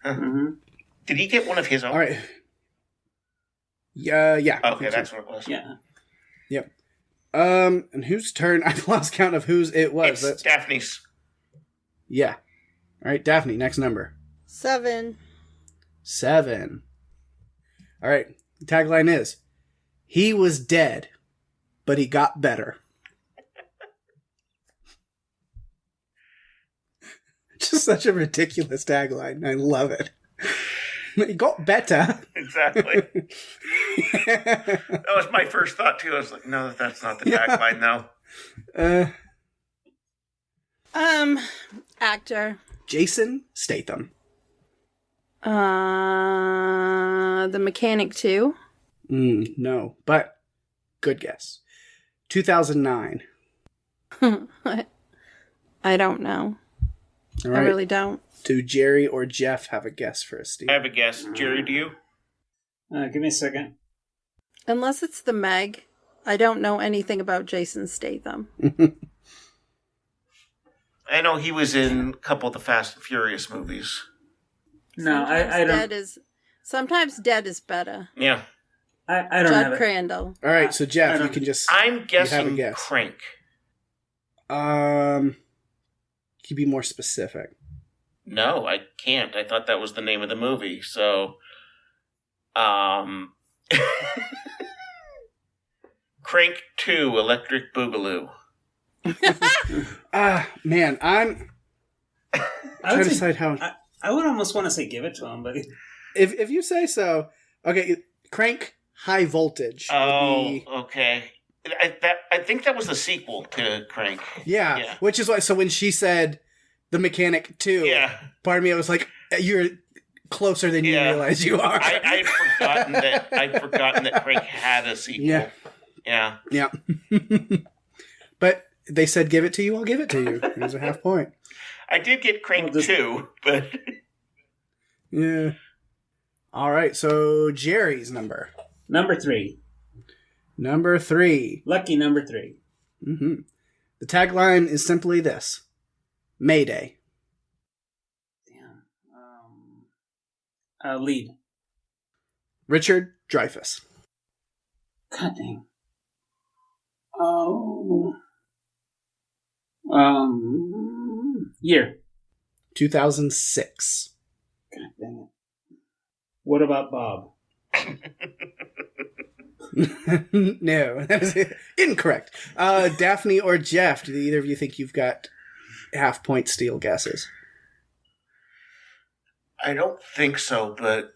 Mm-hmm. Did he get one of his own? All right. Yeah. Okay, that's what it was. Yeah. Yep. And whose turn? I've lost count of whose it was. It's Daphne's. Yeah. All right, Daphne, next number. 7. 7. All right. The tagline is, he was dead, but he got better. Just such a ridiculous tagline. I love it. He got better. Exactly. That was my first thought, too. I was like, no, that's not the tagline, though. Actor. Jason Statham. The Mechanic 2. No, but good guess. 2009. I don't know. All right. I really don't. Do Jerry or Jeff have a guess for a steal? I have a guess. Jerry, do you? Give me a second. Unless it's the Meg. I don't know anything about Jason Statham. I know he was in a couple of the Fast and Furious movies. No, I don't. Sometimes dead is better. Yeah. I don't have Judd it. Crandall. All right, so I Jeff, don't- you can just... I'm have a guessing guess. Crank. Can you be more specific? No, I can't. I thought that was the name of the movie. So, Crank 2, Electric Boogaloo. Man, I'm I trying would to say, decide how... I would almost want to say give it to him, but If you say so... Okay, Crank High Voltage. would Oh, be- okay. I think that was the sequel to Crank. yeah, which is why... So when she said The Mechanic 2, Yeah. part of me, I was like, you're closer than you realize you are. I'd forgotten that Pake had a sequel. Yeah. But they said, give it to you, I'll give it to you. There's a half point. I did get Crank 2, but... Yeah. All right, so Jerry's number. Number 3. Number 3. Lucky number 3. Mm-hmm. The tagline is simply this. Mayday. Damn. Lead. Richard Dreyfuss. God dang. Oh. Year. 2006. God dang it. What about Bob? No, that is incorrect. Daphne or Jeff, do either of you think you've got half-point steal guesses? I don't think so, but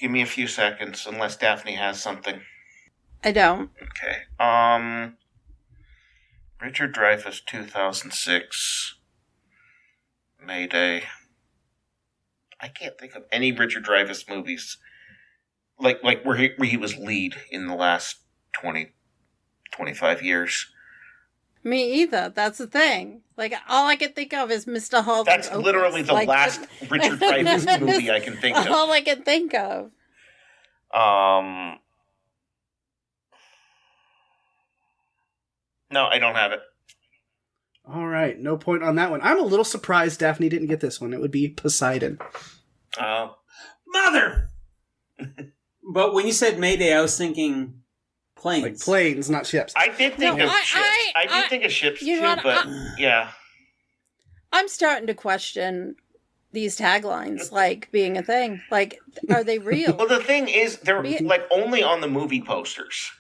give me a few seconds, unless Daphne has something. I don't. Okay. Richard Dreyfuss, 2006. Mayday. I can't think of any Richard Dreyfuss movies like where he was lead in the last 25 years. Me either. That's the thing. Like, all I can think of is Mr. Holden's That's Opus. literally the last Richard Dreyfuss movie I can think of. All I can think of. No, I don't have it. All right, no point on that one. I'm a little surprised Daphne didn't get this one. It would be Poseidon. Mother! But when you said Mayday, I was thinking planes. Like planes, not ships. I did think of ships. I did think of ships too, but yeah. I'm starting to question these taglines, like, being a thing. Like, are they real? Well, the thing is, they're like only on the movie posters,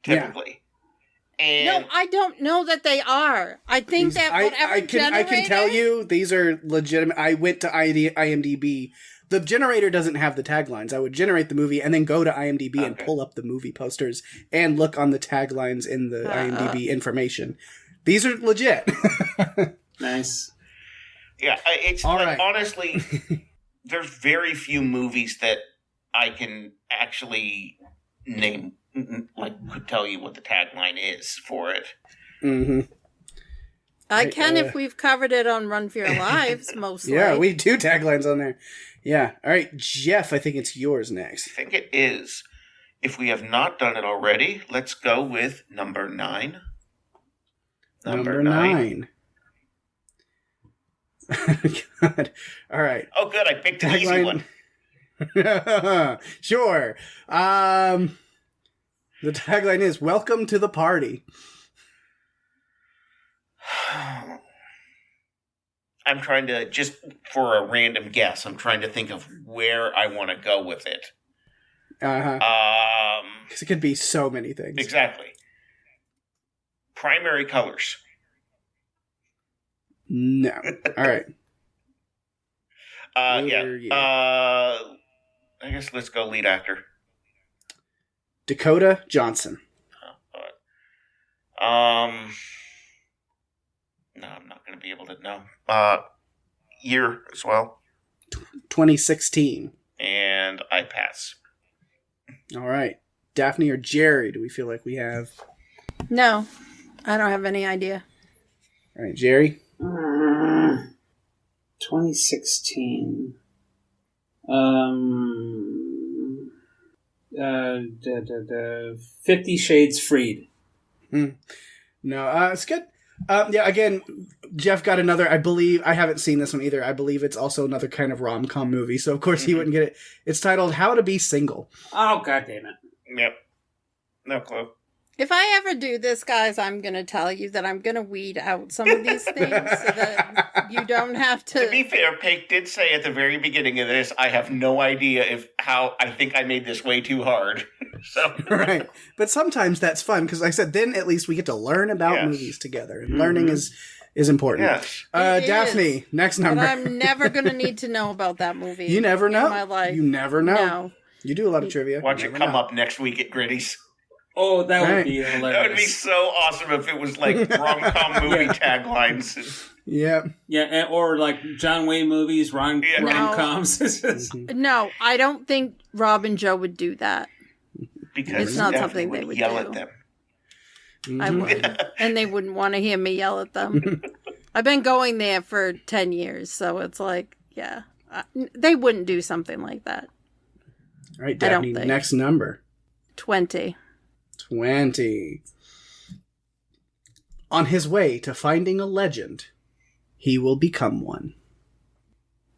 typically. Yeah. And no, I don't know that they are. I think that whatever I can tell you these are legitimate. I went to IMDb. The generator doesn't have the taglines. I would generate the movie and then go to IMDb and pull up the movie posters and look on the taglines in the IMDb information. These are legit. Nice. Yeah, it's all like, right. Honestly, there's very few movies that I can actually name, could tell you what the tagline is for it. Mm-hmm. I can if we've covered it on Run for Your Lives, mostly. Yeah, we do taglines on there. Yeah. All right, Jeff, I think it's yours next. I think it is. If we have not done it already, let's go with number 9. Number 9. God. All right. Oh, good. I picked an easy one. Sure. The tagline is, welcome to the party. I'm trying to, just for a random guess, I'm trying to think of where I want to go with it. Uh-huh. Because it could be so many things. Exactly. Primary colors. No. All right. I guess let's go lead actor. Dakota Johnson. No, I'm not going to be able to know. Year as well. 2016. And I pass. All right. Daphne or Jerry, do we feel like we have? No, I don't have any idea. All right, Jerry. 2016. 50 Shades Freed. No, it's good. Yeah, again, Jeff got another, I believe, I haven't seen this one either. I believe it's also another kind of rom-com movie, so of course he wouldn't get it. It's titled How to Be Single. Oh, God damn it. Yep. No clue. If I ever do this, guys, I'm going to tell you that I'm going to weed out some of these things so that you don't have to... To be fair, Pake did say at the very beginning of this, I have no idea how I think I made this way too hard. So right. But sometimes that's fun, because like I said, then at least we get to learn about movies together. And learning is important. Yes. Daphne, next number. But I'm never going to need to know about that movie. You never know. In my life. You never know. No. You do a lot of trivia. Watch it come up next week at Gritty's. Oh, that would Right. be hilarious. That would be so awesome if it was like rom-com movie taglines. Yeah. Yeah, or like John Wayne movies, Yeah. rom-coms. No, I don't think Rob and Joe would do that. Because It's not Stephanie something they would yell do. at them. I would. And they wouldn't want to hear me yell at them. I've been going there for 10 years, so it's like, yeah. They wouldn't do something like that. All right, I don't Daphne, think. next number. 20. 20. On his way to finding a legend, he will become one.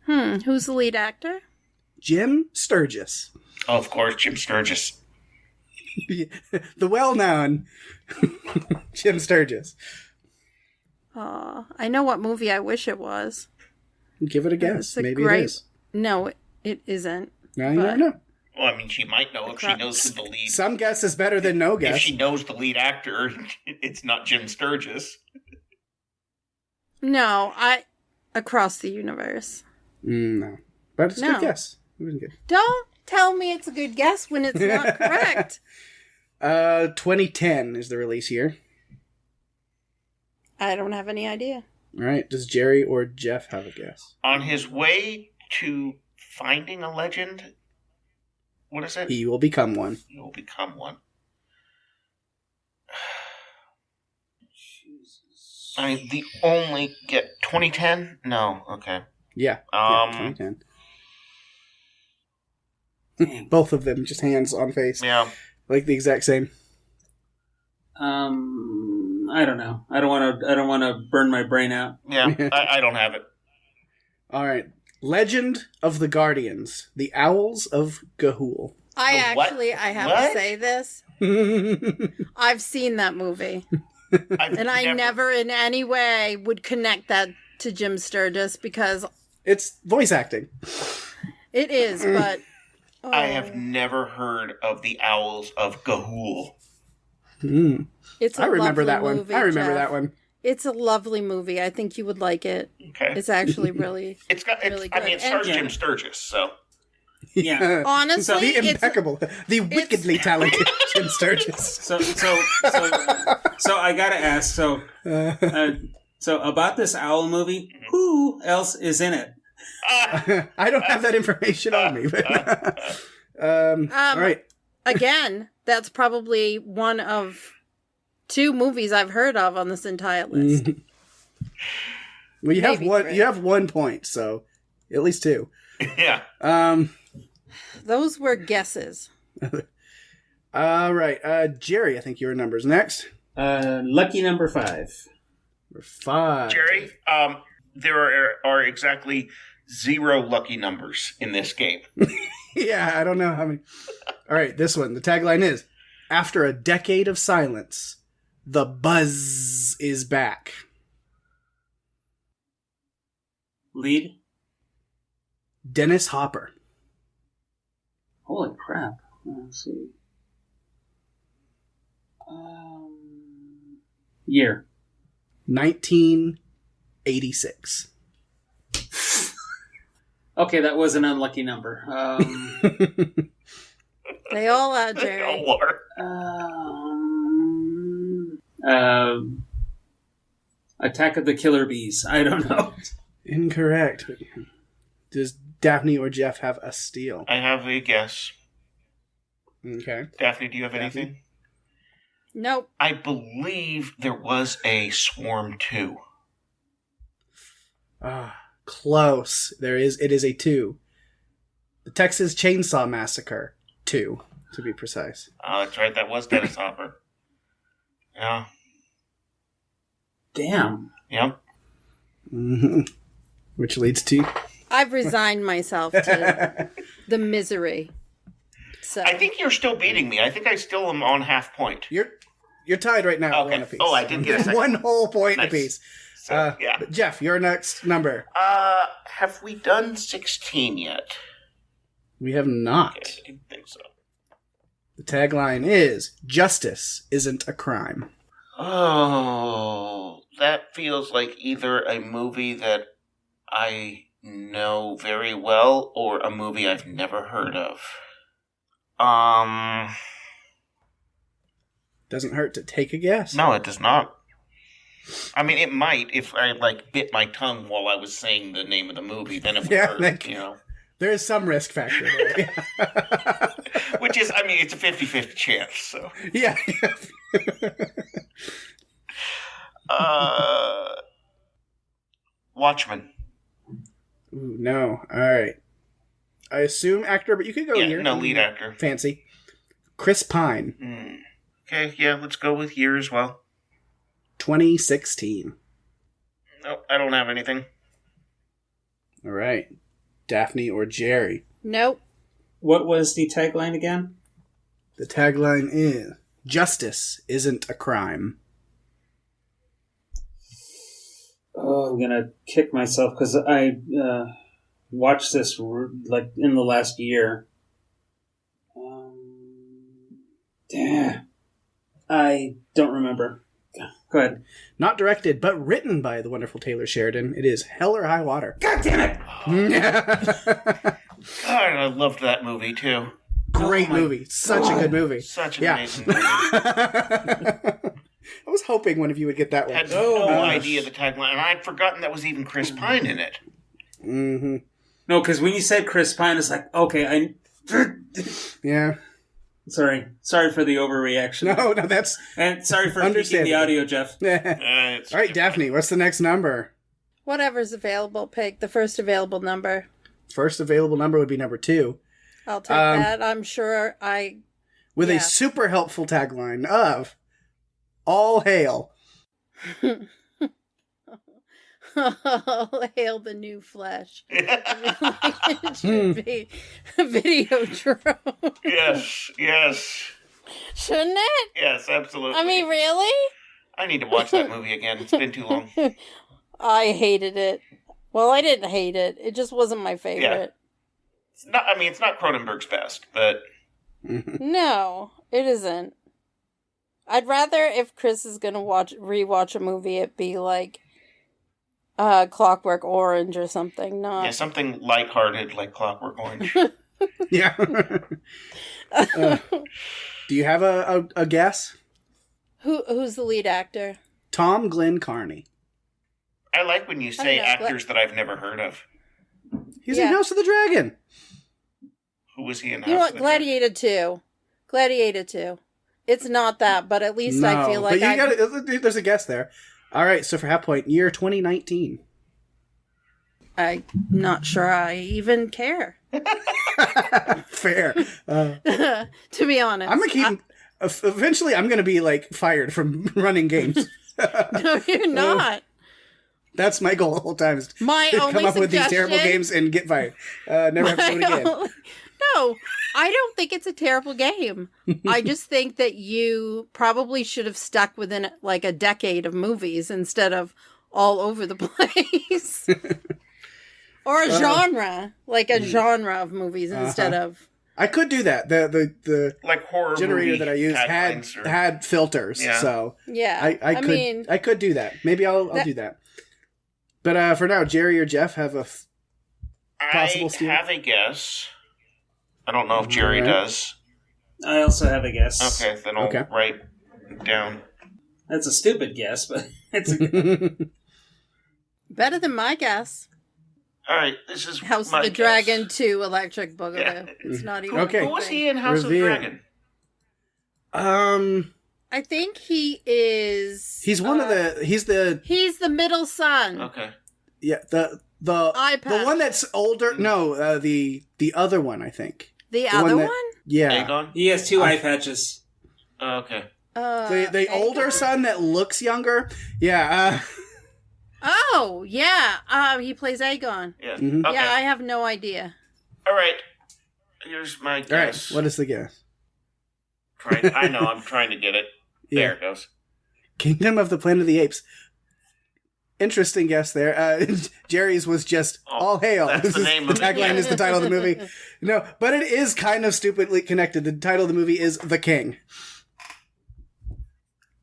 Who's the lead actor? Jim Sturgis. Oh, of course, Jim Sturgis. The well-known Jim Sturgis. I know what movie I wish it was. Give it a guess. It's a Maybe great- it is. No, it isn't. Now you but- don't know. Well, I mean, she might know if she knows who the lead. Some guess is better than no If guess. she knows the lead actor, it's not Jim Sturgis. No, Across the Universe. No. But it's a No. good guess. It was good. Don't tell me it's a good guess when it's not correct. 2010 is the release year. I don't have any idea. All right. Does Jerry or Jeff have a guess? On his way to finding a legend, what is it? He will become one. He will become one. I mean, the only get 2010? No, okay. Yeah. Um, 2010. Both of them, just hands on face. Yeah. Like the exact same. I don't know. I don't want to burn my brain out. Yeah, I don't have it. All right. Legend of the Guardians. The Owls of Ga'Hoole. I The what? have What? to say this. I've seen that movie. And I never in any way would connect that to Jim Sturgis because It's voice acting. it is, but... I have never heard of the Owls of Ga'Hoole. It's a I remember lovely that one. movie, I remember Jeff. that one. It's a lovely movie. I think you would like it. Okay. It's actually really... It's really I mean, good. it stars And- Yeah. Jim Sturgis, so. Yeah. Honestly, The impeccable, the wickedly talented Jim Sturgis. So I gotta ask. So about this owl movie, who else is in it? I don't have that information on me. But, all right. again, that's probably one of 2 movies I've heard of on this entire list. Well, you have Maybe one. 3. You have 1 point, so at least 2. Yeah. Those were guesses. All right. Jerry, I think your number's next. Lucky number 5. Number 5. Jerry, there are exactly 0 lucky numbers in this game. Yeah, I don't know how many. All right, this one. The tagline is, "After a decade of silence, the buzz is back." Lead. Dennis Hopper. Holy crap! Let's see. Year. 1986. Okay, that was an unlucky number. They all are, Jerry. Attack of the Killer Bees. I don't know. Incorrect. Does Daphne or Jeff have a steal? I have a guess. Okay. Daphne, do you have Daphne? anything? Nope. I believe there was a Swarm 2. Close. It is a 2. The Texas Chainsaw Massacre 2, to be precise. Oh, that's right. That was Dennis Hopper. Yeah. Damn. Yep. Mm-hmm. Which leads to... I've resigned myself to the misery. So I think you're still beating me. I think I still am on half point. You're tied right now. Okay. One apiece. Oh, I did get a second. 1 whole point Nice. apiece. So, yeah. But Jeff, your next number. Have we done 16 yet? We have not. Okay, I didn't think so. The tagline is, "Justice isn't a crime." Oh, that feels like either a movie that I know very well or a movie I've never heard of. Doesn't hurt to take a guess. No, it does not. I mean, it might if I bit my tongue while I was saying the name of the movie. Then it would hurt. There is some risk factor there. Which is, I mean, it's a 50-50 chance. So yeah. Watchmen. Ooh, no. All right. I assume actor, but you could go year. No, lead actor. Fancy. Chris Pine. Okay, yeah, let's go with year as well. 2016. Nope, I don't have anything. All right. Daphne or Jerry? Nope. What was the tagline again? The tagline is, Justice isn't a crime. Oh, I'm going to kick myself because I watched this in the last year. I don't remember. Go ahead. Not directed, but written by the wonderful Taylor Sheridan. It is Hell or High Water. God damn it! God, I loved that movie, too. Great movie. Such a good movie. Such an amazing movie. I was hoping one of you would get that one. I had no idea the tagline, and I'd forgotten that was even Chris Pine in it. Mm-hmm. No, because when you said Chris Pine, it's like, okay, Yeah. Sorry for the overreaction. No, that's... And sorry for keeping the audio, Jeff. All right, Daphne, what's the next number? Whatever's available, Pake. The first available number. First available number would be number 2. I'll take that. I'm sure With a super helpful tagline of, All Hail. All hail the new flesh. It should be a Videodrome. Yes. Shouldn't it? Yes, absolutely. I mean, really? I need to watch that movie again. It's been too long. I hated it. Well, I didn't hate it. It just wasn't my favorite. Yeah. It's not Cronenberg's best, but... No, it isn't. I'd rather, if Chris is going to rewatch a movie, it be like Clockwork Orange or something. Not something lighthearted like Clockwork Orange. Yeah. Do you have a guess? Who's the lead actor? Tom Glenn Carney. I like when you say actors that I've never heard of. He's in House of the Dragon. Who was he in? You know what? Gladiator 2. Gladiator 2. It's not that, but at least I feel like there's a guess there. All right, so for half point, year 2019. I'm not sure I even care. Fair. To be honest. I'm going to keep... Eventually, I'm going to be, fired from running games. No, you're not. That's my goal the whole time, is my to only come up with these suggestion- terrible games and get fired. Never have to do it again. No, I don't think it's a terrible game. I just think that you probably should have stuck within a decade of movies instead of all over the place. Or a genre, a genre of movies instead of... I could do that. The like horror generator that I used had filters, so yeah, I could do that. Maybe I'll do that. But for now, Jerry or Jeff have a possible steal? I have a guess. I don't know if Jerry does. I also have a guess. Okay, then I'll write it down. That's a stupid guess, but it's a better than my guess. All right, this is House my of the guess. Dragon 2 Electric Boogaloo. Yeah. It's not even... Okay. Who was he in House of the Dragon? I think he is... He's one of the... He's the middle son. Okay. Yeah, the Eye patch. the one that's older. No, the other one, I think. The other one? Yeah. Aegon? He has 2 eye patches. Okay. The older son that looks younger. Yeah. Oh, yeah. He plays Aegon. Yeah. Mm-hmm. Okay. Yeah, I have no idea. All right. Here's my guess. All right. What is the guess? I know. I'm trying to get it. There it goes. Kingdom of the Planet of the Apes. Interesting guess there. Jerry's was just All Hail. That's the name of the tagline it. is the title of the movie. No, but it is kind of stupidly connected. The title of the movie is The King.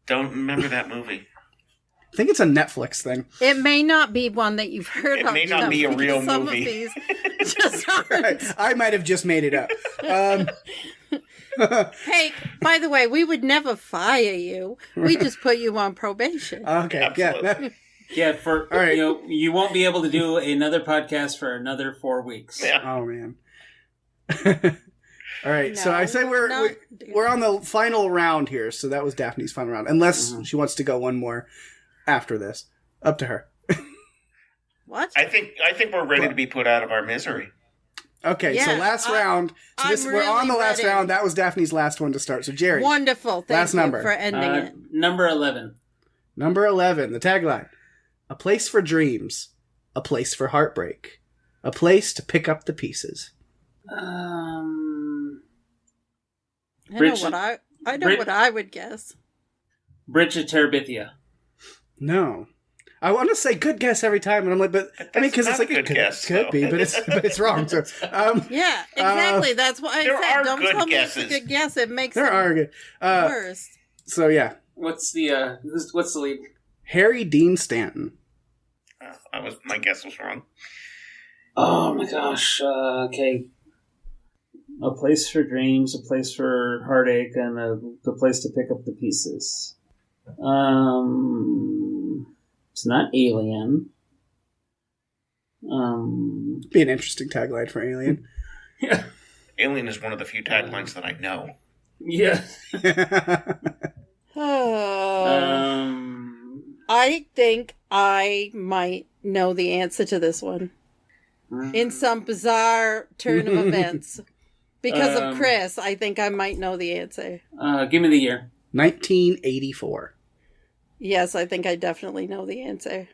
Don't remember that movie. I think it's a Netflix thing. It may not be one that you've heard of. It may not be a real some movie. Of these just aren't. I might have just made it up. Hey, by the way, we would never fire you. We just put you on probation. Okay, Absolutely. yeah. All right. you won't be able to do another podcast for another 4 weeks. Yeah. Oh man. All right, so No, I say we're on the final round here. So that was Daphne's final round, unless she wants to go one more after this. Up to her. What? I think we're ready to be put out of our misery. Okay, so Yeah, last round. So I'm we're on the really last ready. round. That was Daphne's last one to start. So Jerry, Wonderful. Thank Last you number. for ending it. Number 11. number 11. The tagline: a place for dreams, a place for heartbreak, a place to pick up the pieces. I know Bridget- what I would guess. Bridge of Terabithia. No. I want to say good guess every time, and I'm like, but I mean, because That's it's like not a it good guess, could though. be, but it's wrong. So, Yeah, exactly. That's why I there said are don't good tell me guesses. it's a good guess. It makes there it are good. worse. So yeah, What's the lead? Harry Dean Stanton. My guess was wrong. Oh my gosh. Okay. A place for dreams, a place for heartache, and a place to pick up the pieces. It's not Alien. Be an interesting tagline for Alien. Yeah. Alien is one of the few taglines that I know. Yeah. Oh. I think I might know the answer to this one in some bizarre turn of events. Because of Chris, I think I might know the answer. Give me the year. 1984. Yes, I think I definitely know the answer.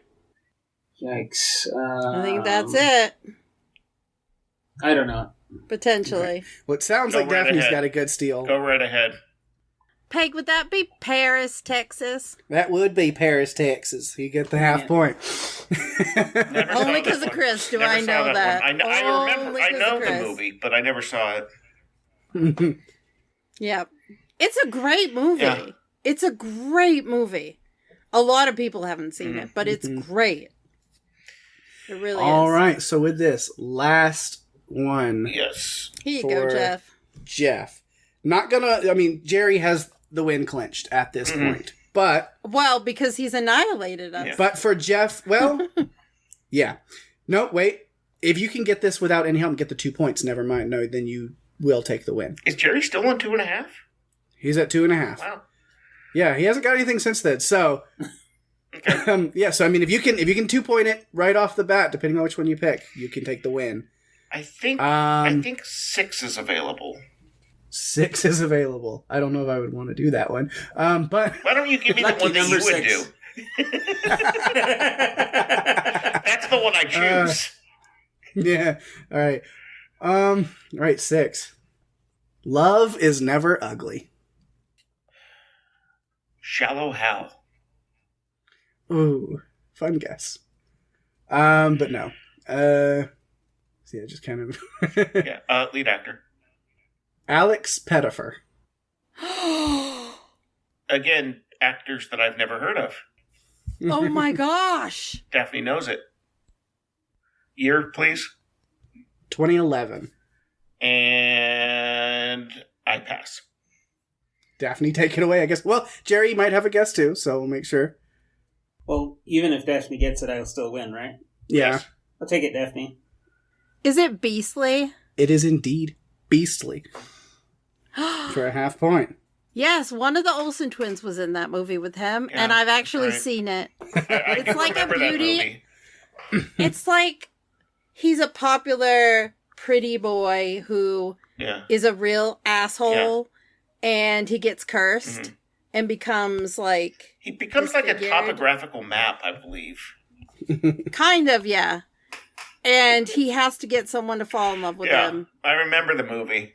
Yikes. I think that's it. I don't know. Potentially. Well, it sounds Go like right Daphne's ahead. got a good steal. Go right ahead. Peg, would that be Paris, Texas? That would be Paris, Texas. You get the half point. Never saw Only this because of one. Chris do Never I saw know that. one. I remember. Only I 'cause know of the Chris. movie, but I never saw it. Yep. It's a great movie. Yeah. It's a great movie. A lot of people haven't seen it, but it's great. It really All is. right, so with this last one, Yes. Here you go, For- Jeff. Jeff. Not gonna, I mean, Jerry has the win clinched at this point. But Well, because he's annihilated us. Yeah. But for Jeff, well, yeah. No, wait. If you can get this without any help and get the 2 points, never mind. No, then you will take the win. Is Jerry still on 2.5? He's at 2.5. Wow. Yeah, he hasn't got anything since then. So, yeah. So I mean, if you can 2-point it right off the bat, depending on which one you pick, you can take the win. I think 6 is available. 6 is available. I don't know if I would want to do that one. But Why don't you give me the Lucky one that you number would 6. do? That's the one I choose. yeah. All right. All right. 6. Love is never ugly. Shallow Hal. Ooh, fun guess. But no. See, I just kind of Yeah. Lead actor. Alex Pettifer. Again, actors that I've never heard of. Oh my gosh. Daphne knows it. Year, please. 2011. And I pass. Daphne, take it away, I guess. Well, Jerry might have a guess too, so we'll make sure. Well, even if Daphne gets it, I'll still win, right? Yeah, Yes. I'll take it, Daphne. Is it Beastly? it is indeed beastly for a half point. Yes, one of the Olsen twins was in that movie with him, Yeah, and I've actually right. seen it. I It's can like a remember that beauty- movie. It's like he's a popular, pretty boy who Yeah. is a real asshole, and he gets cursed and becomes like He becomes like a Disfigured. topographical map, I believe. kind of, yeah. And he has to get someone to fall in love with Yeah. him. I remember the movie.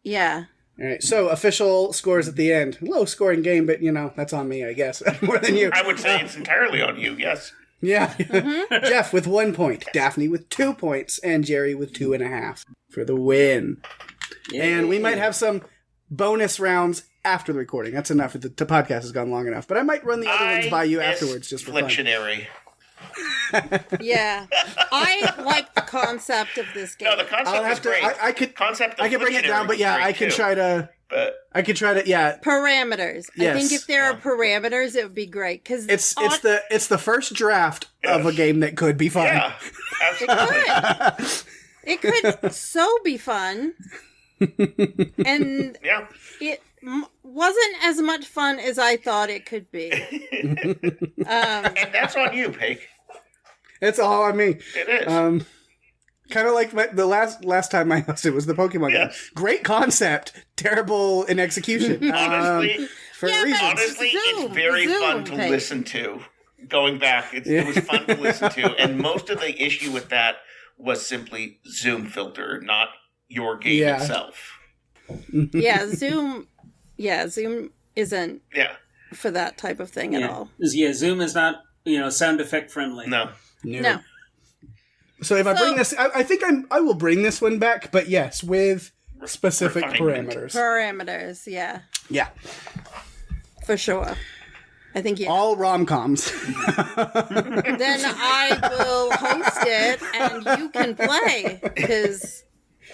Yeah. All right, so official scores at the end. Low scoring game, but that's on me, I guess, more than you. I would say it's entirely on you, yes. Yeah. Jeff with 1 point, Daphne with 2 points, and Jerry with 2.5 for the win. And we might have some bonus rounds after the recording. That's enough. The podcast has gone long enough. But I might run the other ones by you afterwards just for fun. Flicktionary. Yeah, I like the concept of this game. No, the concept is great. I could bring it down, but yeah, I can try to. Yeah. Parameters. Yes. I think if there are parameters, it would be great because It's the first draft of a game that could be fun. Yeah, absolutely. It could so be fun, and it wasn't as much fun as I thought it could be. And that's on you, Pake. It's all on me. It is. Kind of like the last time I hosted was the Pokemon game. Great concept, terrible in execution. Honestly, for a reason. Honestly, it's very fun to listen to. Going back, it was fun to listen to, and most of the issue with that was simply Zoom filter, not your game itself. Yeah, Zoom isn't for that type of thing at all. Yeah, Zoom is not, sound effect friendly. No. So if I bring this, I think I will bring this one back, but yes, with specific parameters. Parameters, yeah. Yeah. For sure. I think all rom-coms. Then I will host it and you can play because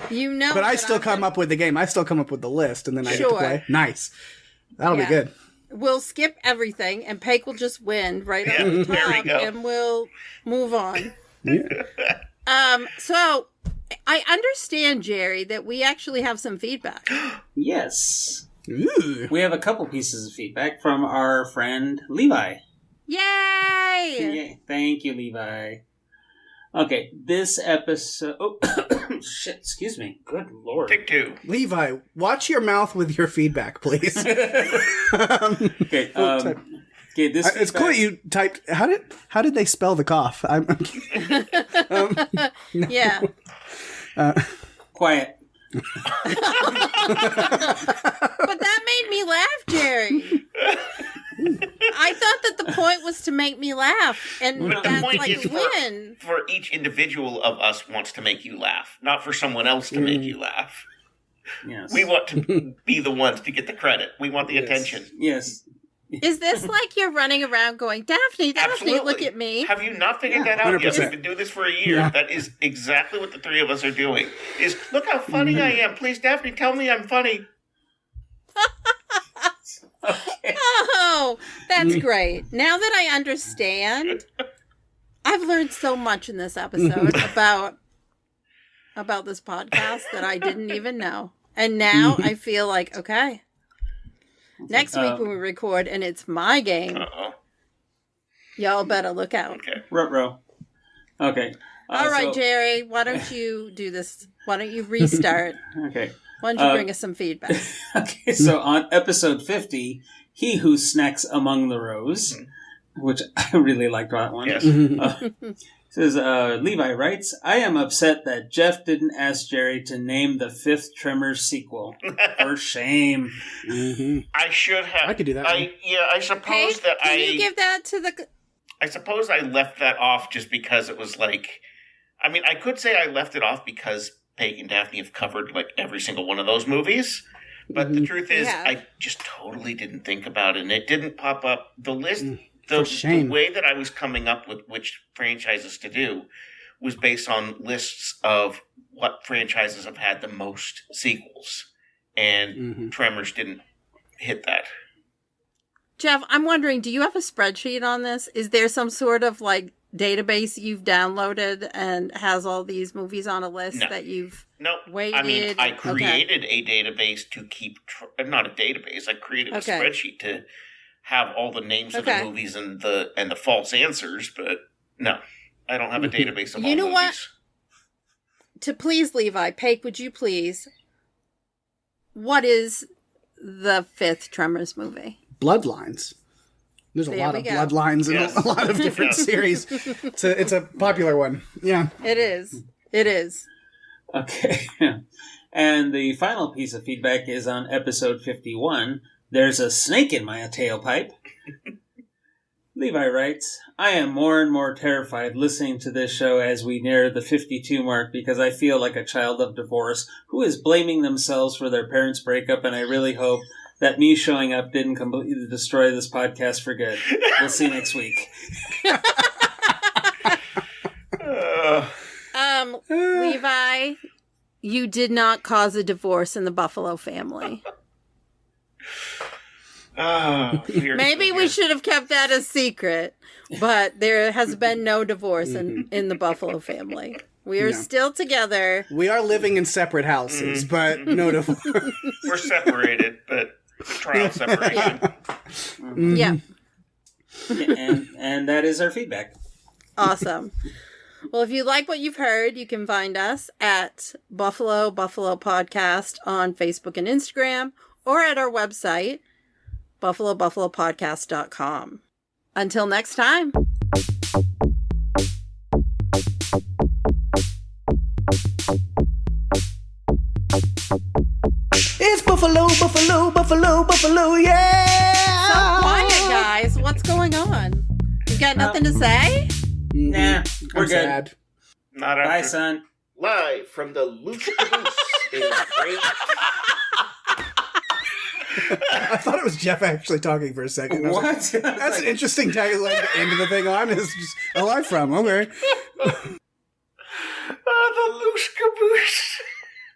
But I still come up with the game. I still come up with the list and then I get to play. Nice. That'll be good. We'll skip everything and Pake will just win right off the top and we'll move on. Yeah. So I understand, Jerry, that we actually have some feedback. Yes. Ooh. We have a couple pieces of feedback from our friend Levi. Yay! Yay. Thank you, Levi. Okay, this episode... Oh, shit, excuse me. Good Lord. Take two. Levi, watch your mouth with your feedback, please. Okay, this it's cool that you typed... How did they spell the cough? Yeah. Quiet. But that made me laugh, Jerry. I thought that the point was to make me laugh, and But that's the point like is a win. for each individual of us wants to make you laugh, not for someone else to make you laugh. Yes. We want to be the ones to get the credit. We want the attention. Yes. Is this like you're running around going, Daphne, Absolutely. look at me? Have you not figured that out yet? 100%. We've been doing this for a year. Yeah. That is exactly what the three of us are doing. Is look how funny I am. Please, Daphne, tell me I'm funny. Oh, that's great. Now that I understand, I've learned so much in this episode about this podcast that I didn't even know. And now I feel like, okay, next week when we record and it's my game, y'all better look out. Okay. Ruh-roh. Okay. All right, Jerry, why don't you do this? Why don't you restart? Okay. Why don't you bring us some feedback? Okay, so on episode 50, He Who Snacks Among the Rows, which I really liked that one. Yes. Says, Levi writes, I am upset that Jeff didn't ask Jerry to name the fifth Tremors sequel. For shame. I should have. I could do that. I suppose that Can you give that to the... I suppose I left that off just because it was like... I mean, I could say I left it off because Pake and Daphne have covered like every single one of those movies. But the truth is, I just totally didn't think about it. And it didn't pop up. The list... The way that I was coming up with which franchises to do was based on lists of what franchises have had the most sequels. And Tremors didn't hit that. Jeff, I'm wondering, do you have a spreadsheet on this? Is there some sort of like database you've downloaded and has all these movies on a list that you've waited? I mean, I created a database to keep... not a database. I created a spreadsheet to... have all the names of the movies and the false answers, but no, I don't have a database of all movies. You know what? To please Levi, Pake, would you please? What is the fifth Tremors movie? Bloodlines. There's a lot of bloodlines in a lot of different series. It's a popular one. Yeah. It is. It is. Okay. And the final piece of feedback is on episode 51. There's a snake in my tailpipe. Levi writes, I am more and more terrified listening to this show as we near the 52 mark because I feel like a child of divorce who is blaming themselves for their parents' breakup, and I really hope that me showing up didn't completely destroy this podcast for good. We'll see you next week. Levi, you did not cause a divorce in the Buffalo family. Maybe we should have kept that a secret, but there has been no divorce in the Buffalo family. We are still together. We are living in separate houses, but no divorce. We're separated, but trial separation. Yeah. And that is our feedback. Awesome. Well, if you like what you've heard, you can find us at Buffalo Podcast on Facebook and Instagram, or at our website, buffalopodcast.com. Until next time. It's Buffalo, yeah! So quiet, guys. What's going on? You got nothing to say? Nah, we're I'm good. sad. Not Bye, after. son. Live from the Loose Caboose in Great. I thought it was Jeff actually talking for a second. I was like, What? that's an interesting tagline to end the thing on. Is just a live from. Okay. The Loose Caboose.